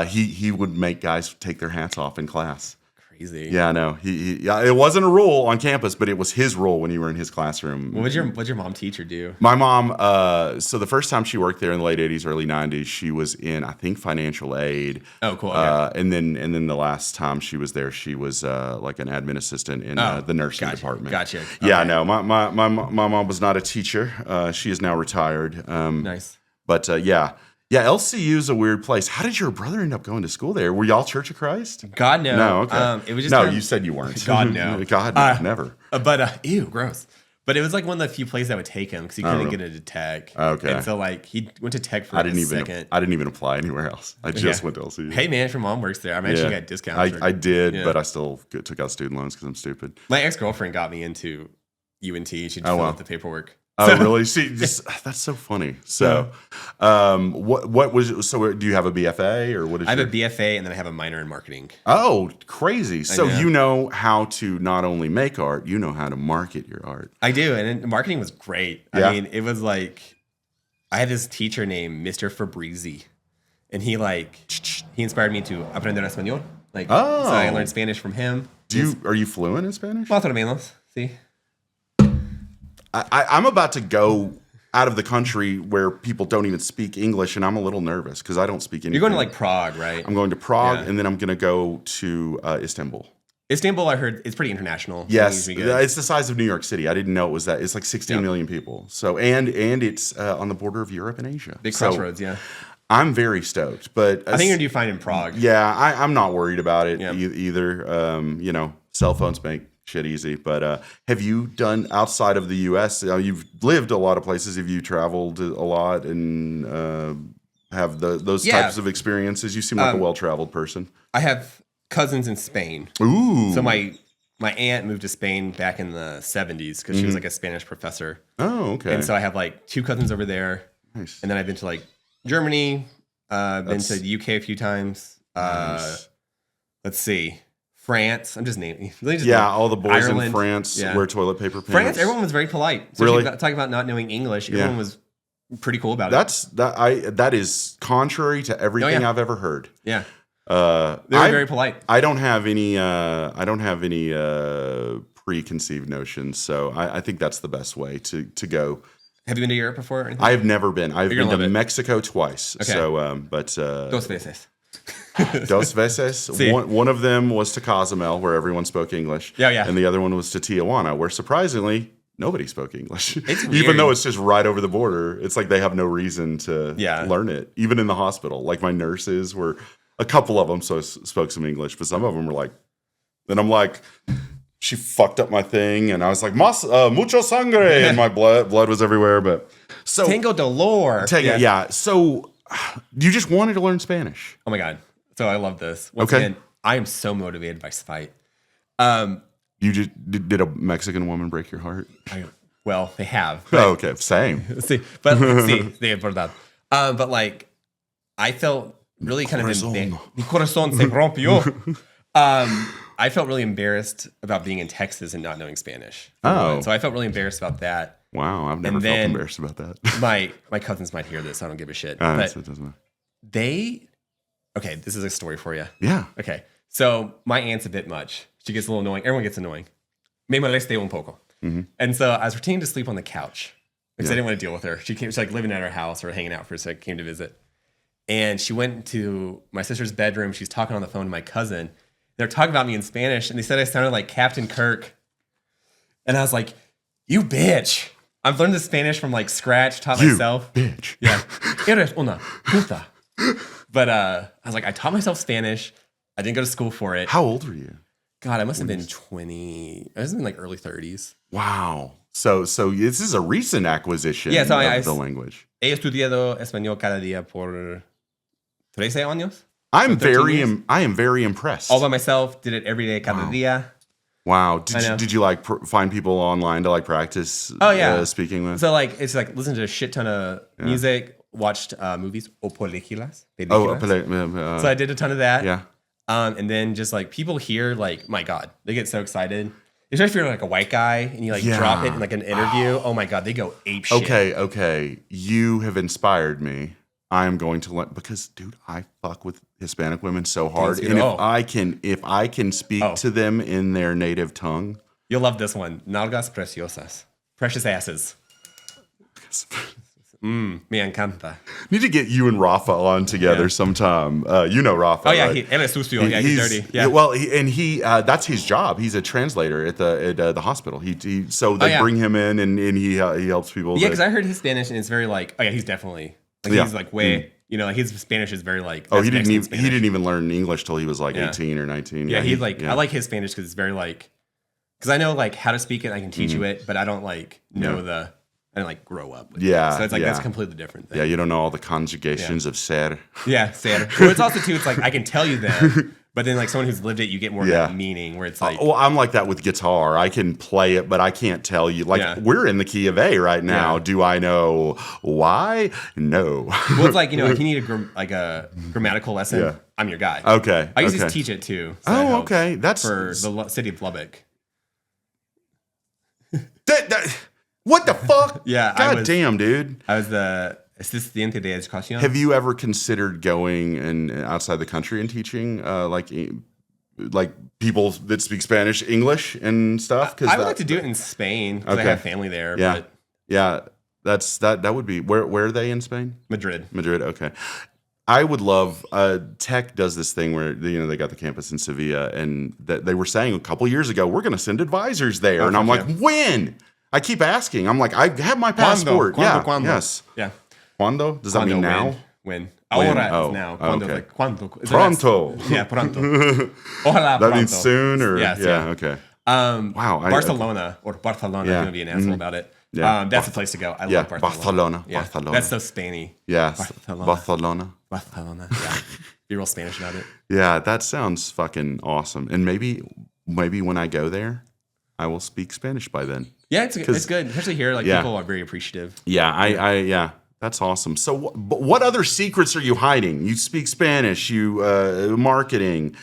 He would make guys take their hats off in class. Crazy. Yeah, no. It wasn't a rule on campus, but it was his rule when you were in his classroom. What'd your mom teach or do? My mom, so the first time she worked there in the late 80s, early 90s, she was in, I think, financial aid. Oh, cool. Okay. And then the last time she was there, she was like an admin assistant in the nursing department. Gotcha. Okay. Yeah, no, my mom was not a teacher. She is now retired. Nice. But yeah, LCU is a weird place. How did your brother end up going to school there? Were y'all Church of Christ? God, no. No, okay. It was just you said you weren't. God, no. God, no, never. But, ew, gross. But it was one of the few places I would take him because he couldn't get into tech. Okay. And so he went to tech for a second. I didn't even apply anywhere else. I just went to LCU. Hey, man, your mom works there. I'm actually got discounts. I did, but I still took out student loans because I'm stupid. My ex-girlfriend got me into UNT. She'd fill out the paperwork. Oh, really? See, that's so funny. So, So, do you have a BFA or what is? I have a BFA and then I have a minor in marketing. Oh, crazy! So you know how to not only make art, you know how to market your art. I do, and marketing was great. Yeah. I mean, it was I had this teacher named Mr. Fabrizi, and he inspired me to aprender español. So I learned Spanish from him. Are you fluent in Spanish? Más o menos, sí. I'm about to go out of the country where people don't even speak English, and I'm a little nervous because I don't speak anything. You're going to like Prague, right? I'm going to Prague, and then I'm going to go to Istanbul. Istanbul, I heard, is pretty international. Yes, it's the size of New York City. I didn't know it was that. It's like 16 million people. So and it's on the border of Europe and Asia. Big crossroads, yeah. I'm very stoked, but I think you're going to do fine in Prague. Yeah, I'm not worried about it either. Cell phones make shit easy. But have you done outside of the U.S.? You've lived a lot of places. Have you traveled a lot and have those types of experiences? You seem like a well-traveled person. I have cousins in Spain. Ooh. So my aunt moved to Spain back in the 70s because she was like a Spanish professor. Oh, okay. And so I have like 2 cousins over there. Nice. And then I've been to like Germany, been to the UK a few times. Nice. Let's see. France. I'm just naming. All the boys Ireland, in France wear toilet paper pants. France, everyone was very polite. So really? Talking about not knowing English, everyone was pretty cool about it. That is contrary to everything I've ever heard. Yeah. They were very polite. I don't have any preconceived notions, so I think that's the best way to go. Have you been to Europe before or anything? I have never been. I've been to Mexico twice. Okay. So, Dos veces. Dos veces. One of them was to Cozumel, where everyone spoke English. Yeah. And the other one was to Tijuana, where surprisingly nobody spoke English. Even though it's just right over the border, it's like they have no reason to learn it. Even in the hospital, like my nurses were. A couple of them spoke some English, but some of them were like, and I'm like, she fucked up my thing, and I was like, mucho sangre, and my blood was everywhere. But so Tango dolor. So you just wanted to learn Spanish. Oh my god! So I love this. Once again, I am so motivated by spite. You just did a Mexican woman break your heart? Well, they have. Okay, same. de verdad. But like, I felt really kind of mi corazón se rompió. I felt really embarrassed about being in Texas and not knowing Spanish. So I felt really embarrassed about that. Wow, I've never felt embarrassed about that. my cousins might hear this. I don't give a shit. But so it doesn't matter. This is a story for you. Yeah. Okay. So my aunt's a bit much. She gets a little annoying. Everyone gets annoying. Me moleste un poco. Mm-hmm. And so I was pretending to sleep on the couch because I didn't want to deal with her. She's like living at her house or hanging out for a sec. Came to visit. And she went to my sister's bedroom. She's talking on the phone to my cousin. They're talking about me in Spanish, and they said I sounded like Captain Kirk. And I was like, "You bitch! I've learned the Spanish from like scratch, taught myself." Bitch. Yeah. Eres una puta. But I was like, I taught myself Spanish. I didn't go to school for it. How old were you? God, I must have been 20. I must have been like early 30s. Wow. So this is a recent acquisition of the language. He estudiado español cada día por 13 años. I am very impressed. All by myself, did it every day, cada día. Wow. Did you like find people online to like practice speaking with? So like it's like listen to a shit ton of music, watched movies o películas. So I did a ton of that. Yeah. And then just like people here, like my God, they get so excited. Especially if you're like a white guy and you like drop it in like an interview. Oh my God, they go ape shit. Okay. You have inspired me. I am going to learn because, dude, I fuck with Hispanic women so hard, and if I can speak to them in their native tongue, you'll love this one. Nalgas preciosas, precious asses. Me encanta. Need to get you and Rafa on together sometime. You know Rafa. Oh yeah, right? Él es sucio. Yeah, he's dirty. Yeah. Well, he that's his job. He's a translator at the hospital. So they bring him in and he helps people. Yeah, because I heard his Spanish and it's very like, oh yeah, he's definitely. Like he's like way, like his Spanish is very like. Oh, he didn't even learn English till he was like 18 or 19. Yeah, he's like I like his Spanish because it's very like, because I know like how to speak it, I can teach you it, but I don't like know I didn't like grow up with it. So it's like that's a completely different thing. Yeah, you don't know all the conjugations of ser. Yeah, ser. Well, it's also too. It's like I can tell you that. But then, like someone who's lived it, you get more of that meaning. Where it's like, well, I'm like that with guitar. I can play it, but I can't tell you. Like we're in the key of A right now. Do I know why? No. Well, it's like if you need a grammatical lesson, I'm your guy. Okay. I used to teach it too. So okay. That's for the city of Lubbock. What the fuck? Yeah. God damn, dude. I was the asistente de educación. Have you ever considered going and outside the country and teaching, like people that speak Spanish, English, and stuff? I would like to do it in Spain because I have family there. Yeah, but yeah. That would be where are they in Spain? Madrid. Okay. I would love Tech does this thing where they got the campus in Sevilla, and that they were saying a couple years ago we're going to send advisors there, and I'm like, when? I keep asking. I'm like, I have my passport. Cuando? Yes. Yeah. Cuando? Does that mean now? When? Ahora is now. Cuando? Okay. Like, cuando? Pronto. Yeah, pronto. Ojalá that pronto. means soon, or Yes, yeah. Okay. Wow. Barcelona or Barcelona. I'm going to be an asshole about it. Yeah. That's the place to go. I love Barcelona. Yeah. Barcelona. That's so Spany. Yes. Barcelona. Yeah. Be real Spanish about it. Yeah, that sounds fucking awesome. And maybe when I go there, I will speak Spanish by then. Yeah, it's good. Especially here, people are very appreciative. Yeah, that's awesome. So, what other secrets are you hiding? You speak Spanish. You marketing.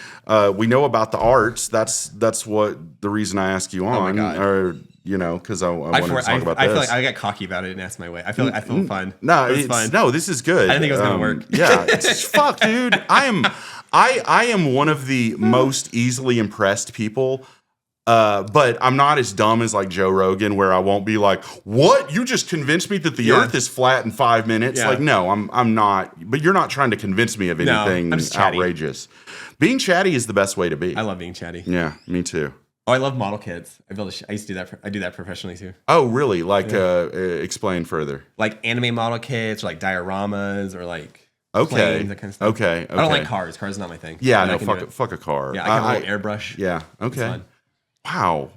We know about the arts. That's what the reason I ask you on. Oh my God. Or because I wanted to talk about this. I feel like I got cocky about it and asked my way. I feel fun. No, it's fun. No, this is good. I didn't think it was gonna work. Yeah, fuck, dude. I am one of the most easily impressed people. But I'm not as dumb as like Joe Rogan, where I won't be like, "What? You just convinced me that the Earth is flat in 5 minutes." Yeah. Like, no, I'm not. But you're not trying to convince me of anything outrageous. Being chatty is the best way to be. I love being chatty. Yeah, me too. Oh, I love model kits. I used to do that. I do that professionally too. Oh, really? Like, explain further. Like anime model kits, or like dioramas, or like planes, that kind of stuff. Okay. I don't like cars. Cars is not my thing. Yeah, no, fuck a car. Yeah, I can roll airbrush. Yeah. Okay. Wow.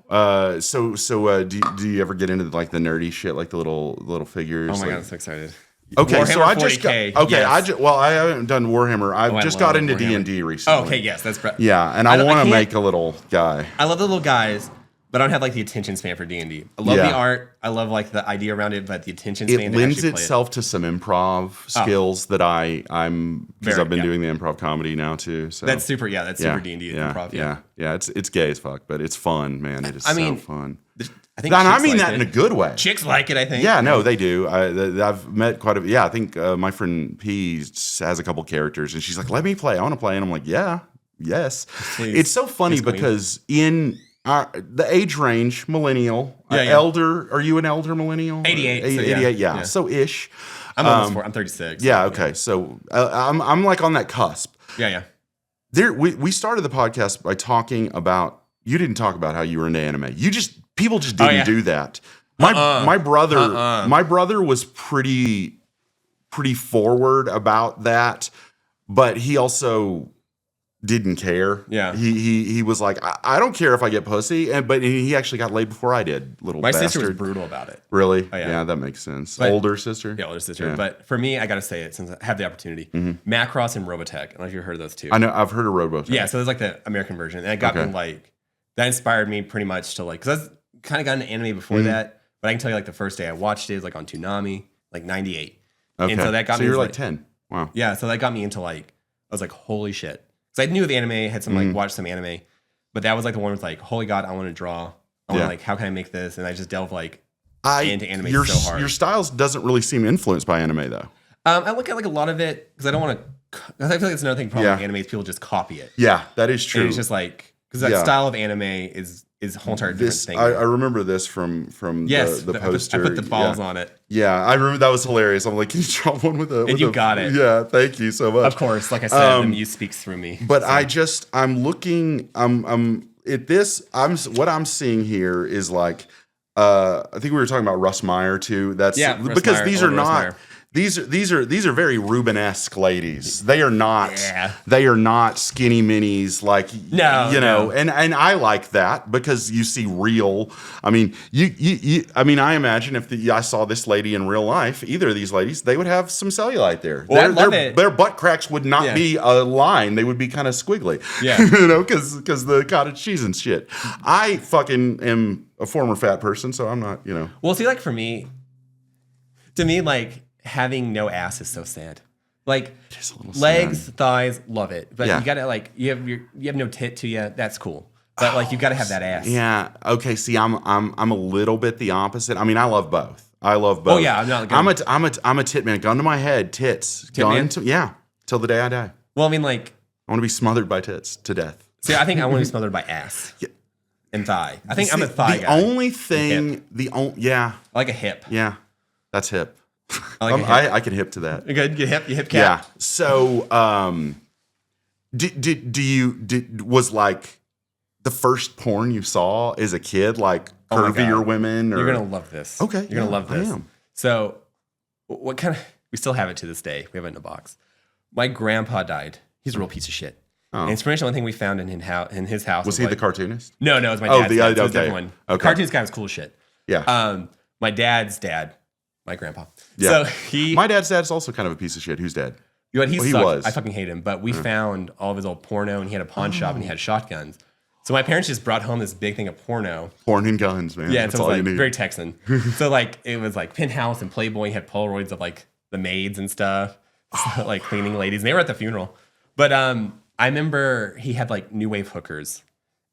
So do you ever get into like the nerdy shit, like the little figures? Oh my God, I'm so excited. Okay, Warhammer so I just got, yes. I haven't done Warhammer. I've just got into D&D recently. Oh, okay, yes, that's yeah, and I want to make a little guy. I love the little guys, but I don't have like the attention span for D&D. I love the art. I love like the idea around it, but the attention span. It lends itself to some improv skills that I'm because I've been doing the improv comedy now too. So that's super. Yeah, that's super D&D improv. Yeah. It's gay as fuck, but it's fun, man. It is so fun. I think I mean that in a good way. Chicks like it, I think. Yeah, no, they do. I've met quite a. Yeah, I think my friend P has a couple characters, and she's like, "Let me play. I want to play." And I'm like, yes. Please. It's so funny because in the age range, millennial, elder. Are you an elder millennial? 88. 88. Yeah. So ish. I'm almost 4. I'm 36. Yeah. Okay. So I'm like on that cusp. Yeah. We started the podcast by talking about. You didn't talk about how you were into anime. People just didn't do that. My brother was pretty forward about that, but he also didn't care. Yeah. He was like, I don't care if I get pussy, but he actually got laid before I did. My sister was brutal about it. Really? Oh, yeah, that makes sense. But, older sister. Yeah, older sister. Yeah. But for me, I got to say it since I have the opportunity. Macross and Robotech. I don't know if you've heard of those two. I know. I've heard of Robotech. Yeah. So there's like the American version, and it got me like that inspired me pretty much to like because I kind of got into anime before that. But I can tell you like the first day I watched it was like on Toonami, like 98. Okay. And so that got me. So you're like 10. Wow. Yeah. So that got me into like I was like, holy shit. Because I knew the anime, had some like watched some anime, but that was like the one with like, holy God, I want to draw. I want to like, how can I make this? And I just delve like into anime so hard. Your styles doesn't really seem influenced by anime though. I look at like a lot of it because I don't want to. I feel like it's another thing problem with anime is people just copy it. Yeah, that is true. And it's just like because that style of anime is a whole entire different thing. I remember this from the poster. I put the balls on it. Yeah, I remember that was hilarious. I'm like, can you draw one with a? And you got it. Yeah, thank you so much. Of course, like I said, the muse speaks through me. But so. I'm looking. I'm at this. what I'm seeing here is like. I think we were talking about Russ Meyer too. That's because Meyer, these are not. These are very Rubenesque ladies. They are not. Yeah. They are not skinny minis like no. And I like that because you see real. I mean, I imagine if I saw this lady in real life, either of these ladies, they would have some cellulite there. Well, I love it. Their butt cracks would not be a line. They would be kind of squiggly. Yeah. because the cottage cheese and shit. I fucking am a former fat person, so I'm not. Well, see, like for me, to me, like. Having no ass is so sad. Like legs, thighs, love it. But you gotta like you have no tit to you. That's cool. But like you gotta have that ass. Yeah. Okay. See, I'm a little bit the opposite. I mean, I love both. I love both. Oh yeah, I'm a tit man. Gun to my head, tits. Till the day I die. Well, I mean, like, I want to be smothered by tits to death. See, I think I want to be smothered by ass and thigh. I think I'm a thigh guy. The only thing, I like a hip. Yeah, that's hip. I can hip to that. You good? You hip cap? Yeah. So, was like the first porn you saw as a kid, like curvier women? Or? You're gonna love this. Okay, you're gonna love this. I am. So, what kind of? We still have it to this day. We have it in a box. My grandpa died. He's a real piece of shit. Oh. And it's pretty much the only thing we found in his house. Was he the cartoonist? No, it was my dad's dad. So okay. One. Okay. Cartoonist guy was cool as shit. Yeah. My dad's dad, my grandpa. Yeah. So my dad's dad is also kind of a piece of shit. Who's dead? You know what? He was. I fucking hate him. But we found all of his old porno, and he had a pawn shop, and he had shotguns. So my parents just brought home this big thing of porno. Porn and guns, man. Yeah, so it was like very Texan. So like it was like Penthouse and Playboy. He had Polaroids of like the maids and stuff, like cleaning ladies. And they were at the funeral. But I remember he had like new wave hookers,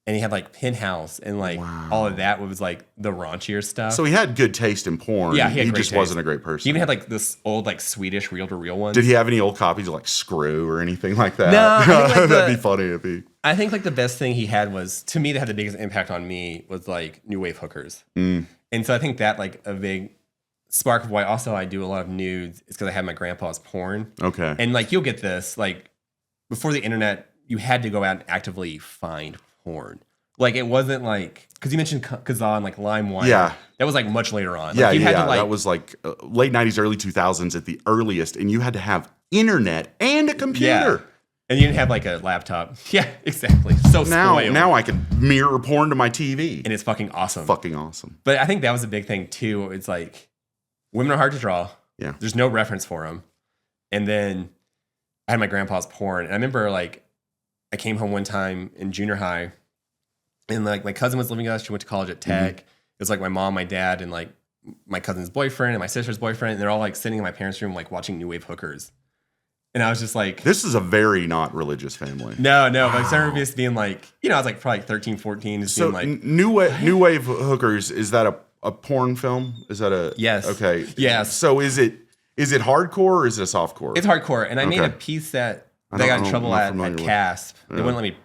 and he had like Penthouse, and like all of that was like the raunchier stuff. So he had good taste in porn. Yeah, he just wasn't a great person. He even had like this old like Swedish reel-to-reel one. Did he have any old copies of like Screw or anything like that? No, that'd be funny if he. I think like the best thing he had was, to me, that had the biggest impact on me was like new wave hookers. And so I think that like a big spark of why also I do a lot of nudes is because I had my grandpa's porn. Okay. And like you'll get this, like before the internet, you had to go out and actively find porn. Like it wasn't like, because you mentioned Kazaa, like LimeWire. Yeah. That was like much later on. Like, you had to, like, that was like late 90s, early 2000s at the earliest. And you had to have internet and a computer. Yeah. And you didn't have like a laptop. Yeah, exactly. So spoiled. Now I can mirror porn to my TV. And it's fucking awesome. Fucking awesome. But I think that was a big thing too. It's like women are hard to draw. Yeah. There's no reference for them. And then I had my grandpa's porn. And I remember like I came home one time in junior high and like my cousin was living with us. She went to college at Tech. It was like my mom, my dad, and like my cousin's boyfriend and my sister's boyfriend. And they're all like sitting in my parents' room like watching new wave hookers. And I was just like... This is a very not religious family. No. But I remember just being like... You know, I was like probably 13, 14. Just so being like... New Wave Hookers, is that a porn film? Is that a... Yes. Okay. Yes. So is it hardcore or is it a softcore? It's hardcore. And I made a piece that they got in trouble at CASP. Yeah. They wouldn't let me...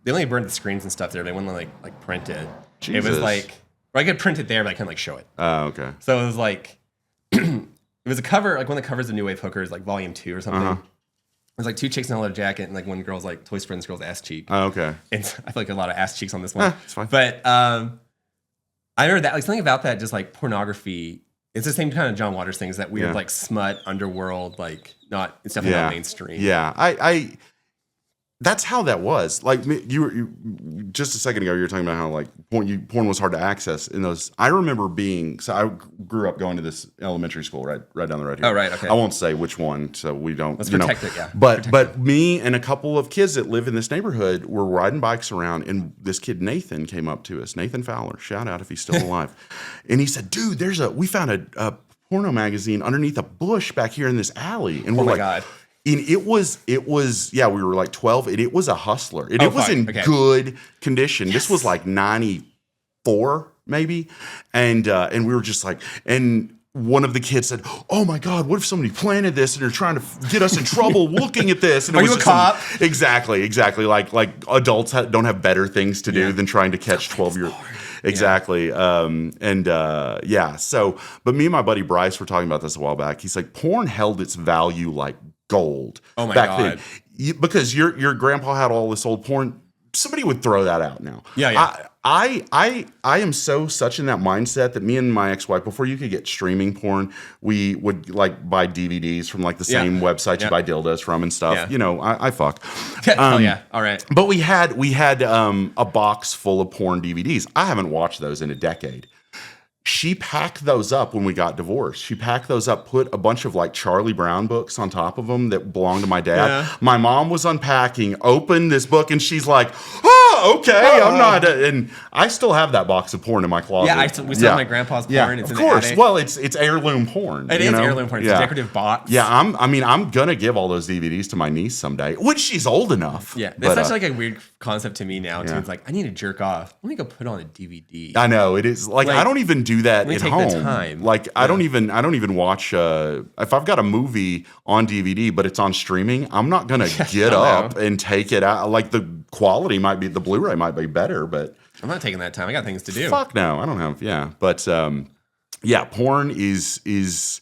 They only burned the screens and stuff there. They wouldn't let like print it. Jesus. It was like... Or I could print it there, but I couldn't like show it. Oh, okay. So it was like... It was a cover, like one of the covers of New Wave Hookers, like Volume 2 or something. There's like two chicks in a leather jacket, and like one girl's like Toy Friends girl's ass cheek. Oh, okay. And I feel like a lot of ass cheeks on this one. It's fine. But I remember that, like something about that, just like pornography. It's the same kind of John Waters things, that weird like smut underworld, like it's definitely not mainstream. Yeah, I that's how that was. Like you just a second ago, you were talking about how like porn was hard to access in those. I remember I grew up going to this elementary school right down the road here. Oh, right, okay. I won't say which one, so we don't. Let's protect it, yeah. But me and a couple of kids that live in this neighborhood were riding bikes around, and this kid Nathan came up to us. Nathan Fowler, shout out if he's still alive, and he said, "Dude, we found a porno magazine underneath a bush back here in this alley," and we're like, God. And it was we were like 12, and it was a Hustler. And it was in good condition. Yes. This was like 94 maybe. And we were just like, and one of the kids said, "Oh my God, what if somebody planted this and they're trying to get us in trouble looking at this?" And Are you a cop? Exactly. Like adults don't have better things to do than trying to catch 12-year-olds. Exactly. Yeah. So, but me and my buddy Bryce were talking about this a while back. He's like, porn held its value like gold. Oh my back God. then. Because your grandpa had all this old porn. Somebody would throw that out now. Yeah. I am such in that mindset that me and my ex-wife, before you could get streaming porn, we would like buy DVDs from like the same website you buy dildos from and stuff. Yeah. You know, I fuck. Hell yeah. All right. But we had a box full of porn DVDs. I haven't watched those in a decade. She packed those up when we got divorced. She packed those up, put a bunch of like Charlie Brown books on top of them that belonged to my dad. Yeah. My mom was unpacking, opened this book, and she's like, "Oh, Oh, okay. I'm not, and I still have that box of porn in my closet. Yeah, we still have my grandpa's porn. It's of in the course. attic. Well, it's heirloom porn. It is heirloom porn. It's a decorative box. Yeah, I'm gonna give all those DVDs to my niece someday, when she's old enough. Yeah, it's such like a weird concept to me now. Too. It's like I need to jerk off. Let me go put on a DVD. I know it is like I don't even do that at home. The time. Like I don't even watch. If I've got a movie on DVD but it's on streaming, I'm not gonna get up and take it out. Like the quality might be, the Blu-ray might be better, but I'm not taking that time. I got things to do. Fuck no, I don't have. Yeah, but porn is.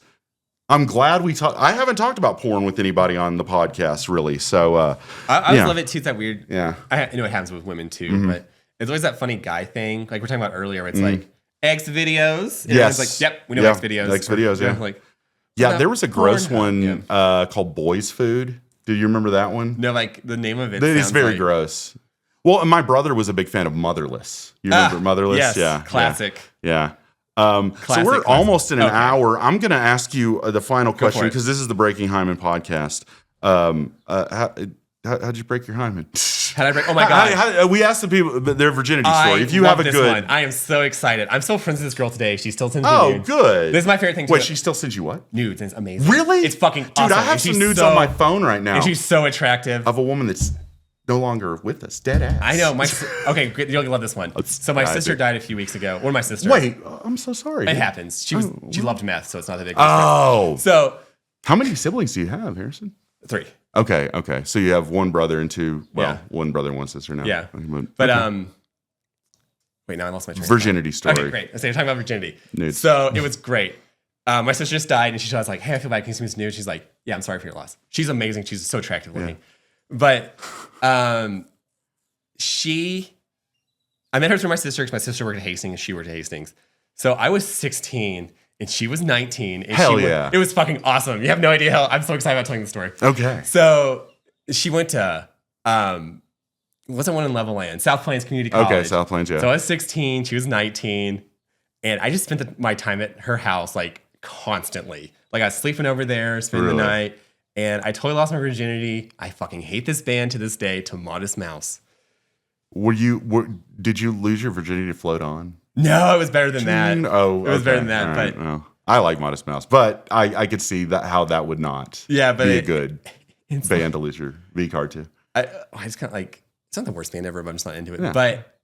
I'm glad we talked. I haven't talked about porn with anybody on the podcast really. So I just love it too. It's that weird. Yeah, I know it happens with women too, but it's always that funny guy thing. Like we're talking about earlier, where it's like X videos. And it's like, yep, we know X videos. X videos. Yeah, like. Yeah, there was a gross one called Boys Food. Do you remember that one? No, like the name of it. It's very gross. Well, and my brother was a big fan of Motherless. You remember Motherless? Yes, yeah, classic. Yeah. So we're almost in an hour. I'm going to ask you the final question because this is the Breaking Hyman podcast. How'd you break your hymen? How'd I break? Oh my god! We asked the people their virginity story. If you have a good one. I am so excited. I'm still friends with this girl today. She still sends me nudes. Good. This is my favorite thing. Wait, she still sends you what? Nudes. It's amazing. Really? It's fucking awesome. Dude, I have some nudes on my phone right now. And she's so attractive. Of a woman that's no longer with us, dead ass. I know. Okay, you'll love this one. So my sister died a few weeks ago. One of my sisters. Wait, I'm so sorry. It happens. She loved meth, so it's not that big. Oh. So how many siblings do you have, Harrison? 3. Okay. So you have one brother and two. Well, one brother and one sister now. Yeah. But wait, now I lost my train. Virginity story. Okay, great. So you're talking about virginity. Nudes. So it was great. My sister just died, and she was like, "Hey, I feel bad. Can you send me some news?" She's like, "Yeah, I'm sorry for your loss." She's amazing. She's so attractive looking. But I met her through my sister because my sister worked at Hastings and she worked at Hastings. So I was 16 and she was 19. And it was fucking awesome. You have no idea how I'm so excited about telling the story. Okay. So she went to wasn't one in Levelland, South Plains Community College. Okay, South Plains, yeah. So I was 16, she was 19, and I just spent my time at her house like constantly. Like I was sleeping over there, spending the night. And I totally lost my virginity. I fucking hate this band to this day, to Modest Mouse. Did you lose your virginity to Float On? No, it was better than that. Oh, it was better than that. Right. But I like Modest Mouse, but I could see how that would not be a good band to lose your V card to. I just kind of like, it's not the worst band ever, but I'm just not into it. Yeah. But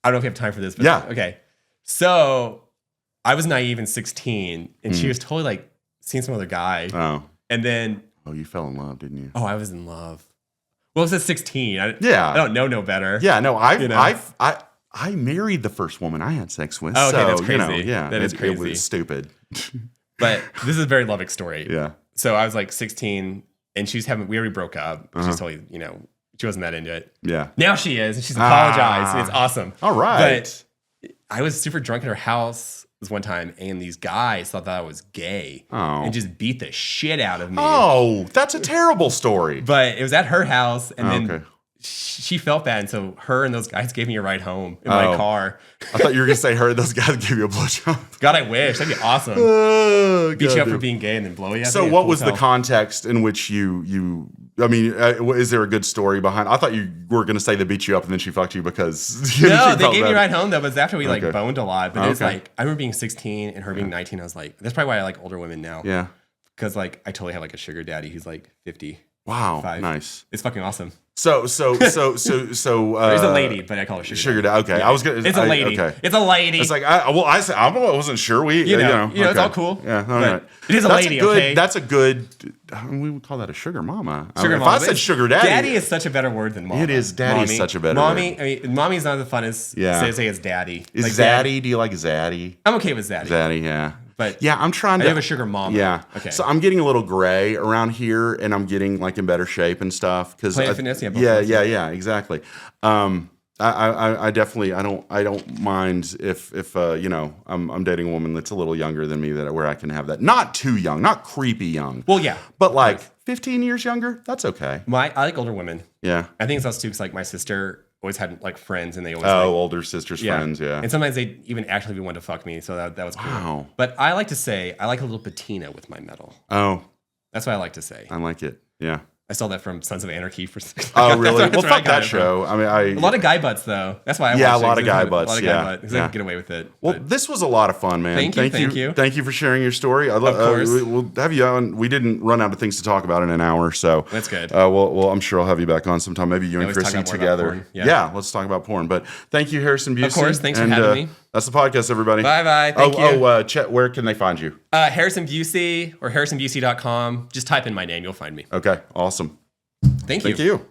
I don't know if you have time for this. But okay. So I was naive and 16, and she was totally like seeing some other guy. Oh. And then... Oh, you fell in love, didn't you? Oh, I was in love. Well, it was at 16. I don't know no better. Yeah, no, I married the first woman I had sex with. Oh, okay, so, that's crazy. That is crazy. It was stupid. But this is a very Lovick story. Yeah. So I was like 16, and we already broke up. She's totally, she wasn't that into it. Yeah. Now she is, and she's apologized, and it's awesome. All right. But I was super drunk at her house this one time, and these guys thought that I was gay and just beat the shit out of me. Oh, that's a terrible story. But it was at her house, and then she felt bad, and so her and those guys gave me a ride home in my car. I thought you were gonna say her and those guys gave you a blowjob. God, I wish. That'd be awesome. Beat you up for being gay and then blow you up. So what was the context in which you I mean, is there a good story behind? I thought you were going to say they beat you up and then she fucked you because... No, they gave me a ride home, though. But it was after we boned a lot. But it was like, I remember being 16 and her being 19. I was like, that's probably why I like older women now. Yeah. Because I totally have like a sugar daddy who's like 50. Wow, 5. Nice. It's fucking awesome. So there's a lady, but I call her sugar daddy. Okay, yeah. I was gonna. It's a lady. Okay. It's a lady. It's like I wasn't sure. It's all cool. Yeah, all right. It is a lady. Okay, that's a good. We would call that a sugar mama. Sugar mama. If I said sugar daddy, daddy is such a better word than mama. It is. Daddy is such a better word. I mean, mommy's not the funnest. Yeah. Say it's daddy. Is like zaddy? Do you like zaddy? I'm okay with zaddy. Zaddy, yeah. But yeah, I'm trying to. I have a sugar mama. Yeah. Okay. So I'm getting a little gray around here, and I'm getting like in better shape and stuff. Because yeah, exactly. I definitely I don't mind if I'm dating a woman that's a little younger than me where I can have that. Not too young, not creepy young. Well, yeah, but like 15 years younger, that's okay. I like older women. Yeah, I think it's us too. Because like my sister always had like friends, and they always older sisters' friends. Yeah, and sometimes they even actually wanted to fuck me, so that was cool. Wow. But I like to say I like a little patina with my metal. Oh, that's what I like to say. I like it. Yeah. I stole that from Sons of Anarchy. Oh, really? Well, fuck that show. I mean, a lot of guy butts, though. That's why I watched a lot of guy butts. A lot of guy butts. I can get away with it. Well, this was a lot of fun, man. Thank you. Thank you for sharing your story. Of course. We'll have you on. We didn't run out of things to talk about in an hour, so that's good. Well, I'm sure I'll have you back on sometime. Maybe you and Chrissy together. Yeah, let's talk about porn. But thank you, Harrison Bucy. Of course. Thanks for having me. That's the podcast, everybody. Bye. Thank you. Chet, where can they find you? Harrison Bucy or harrisonbucy.com. Just type in my name. You'll find me. Okay. Awesome. Thank you. Thank you.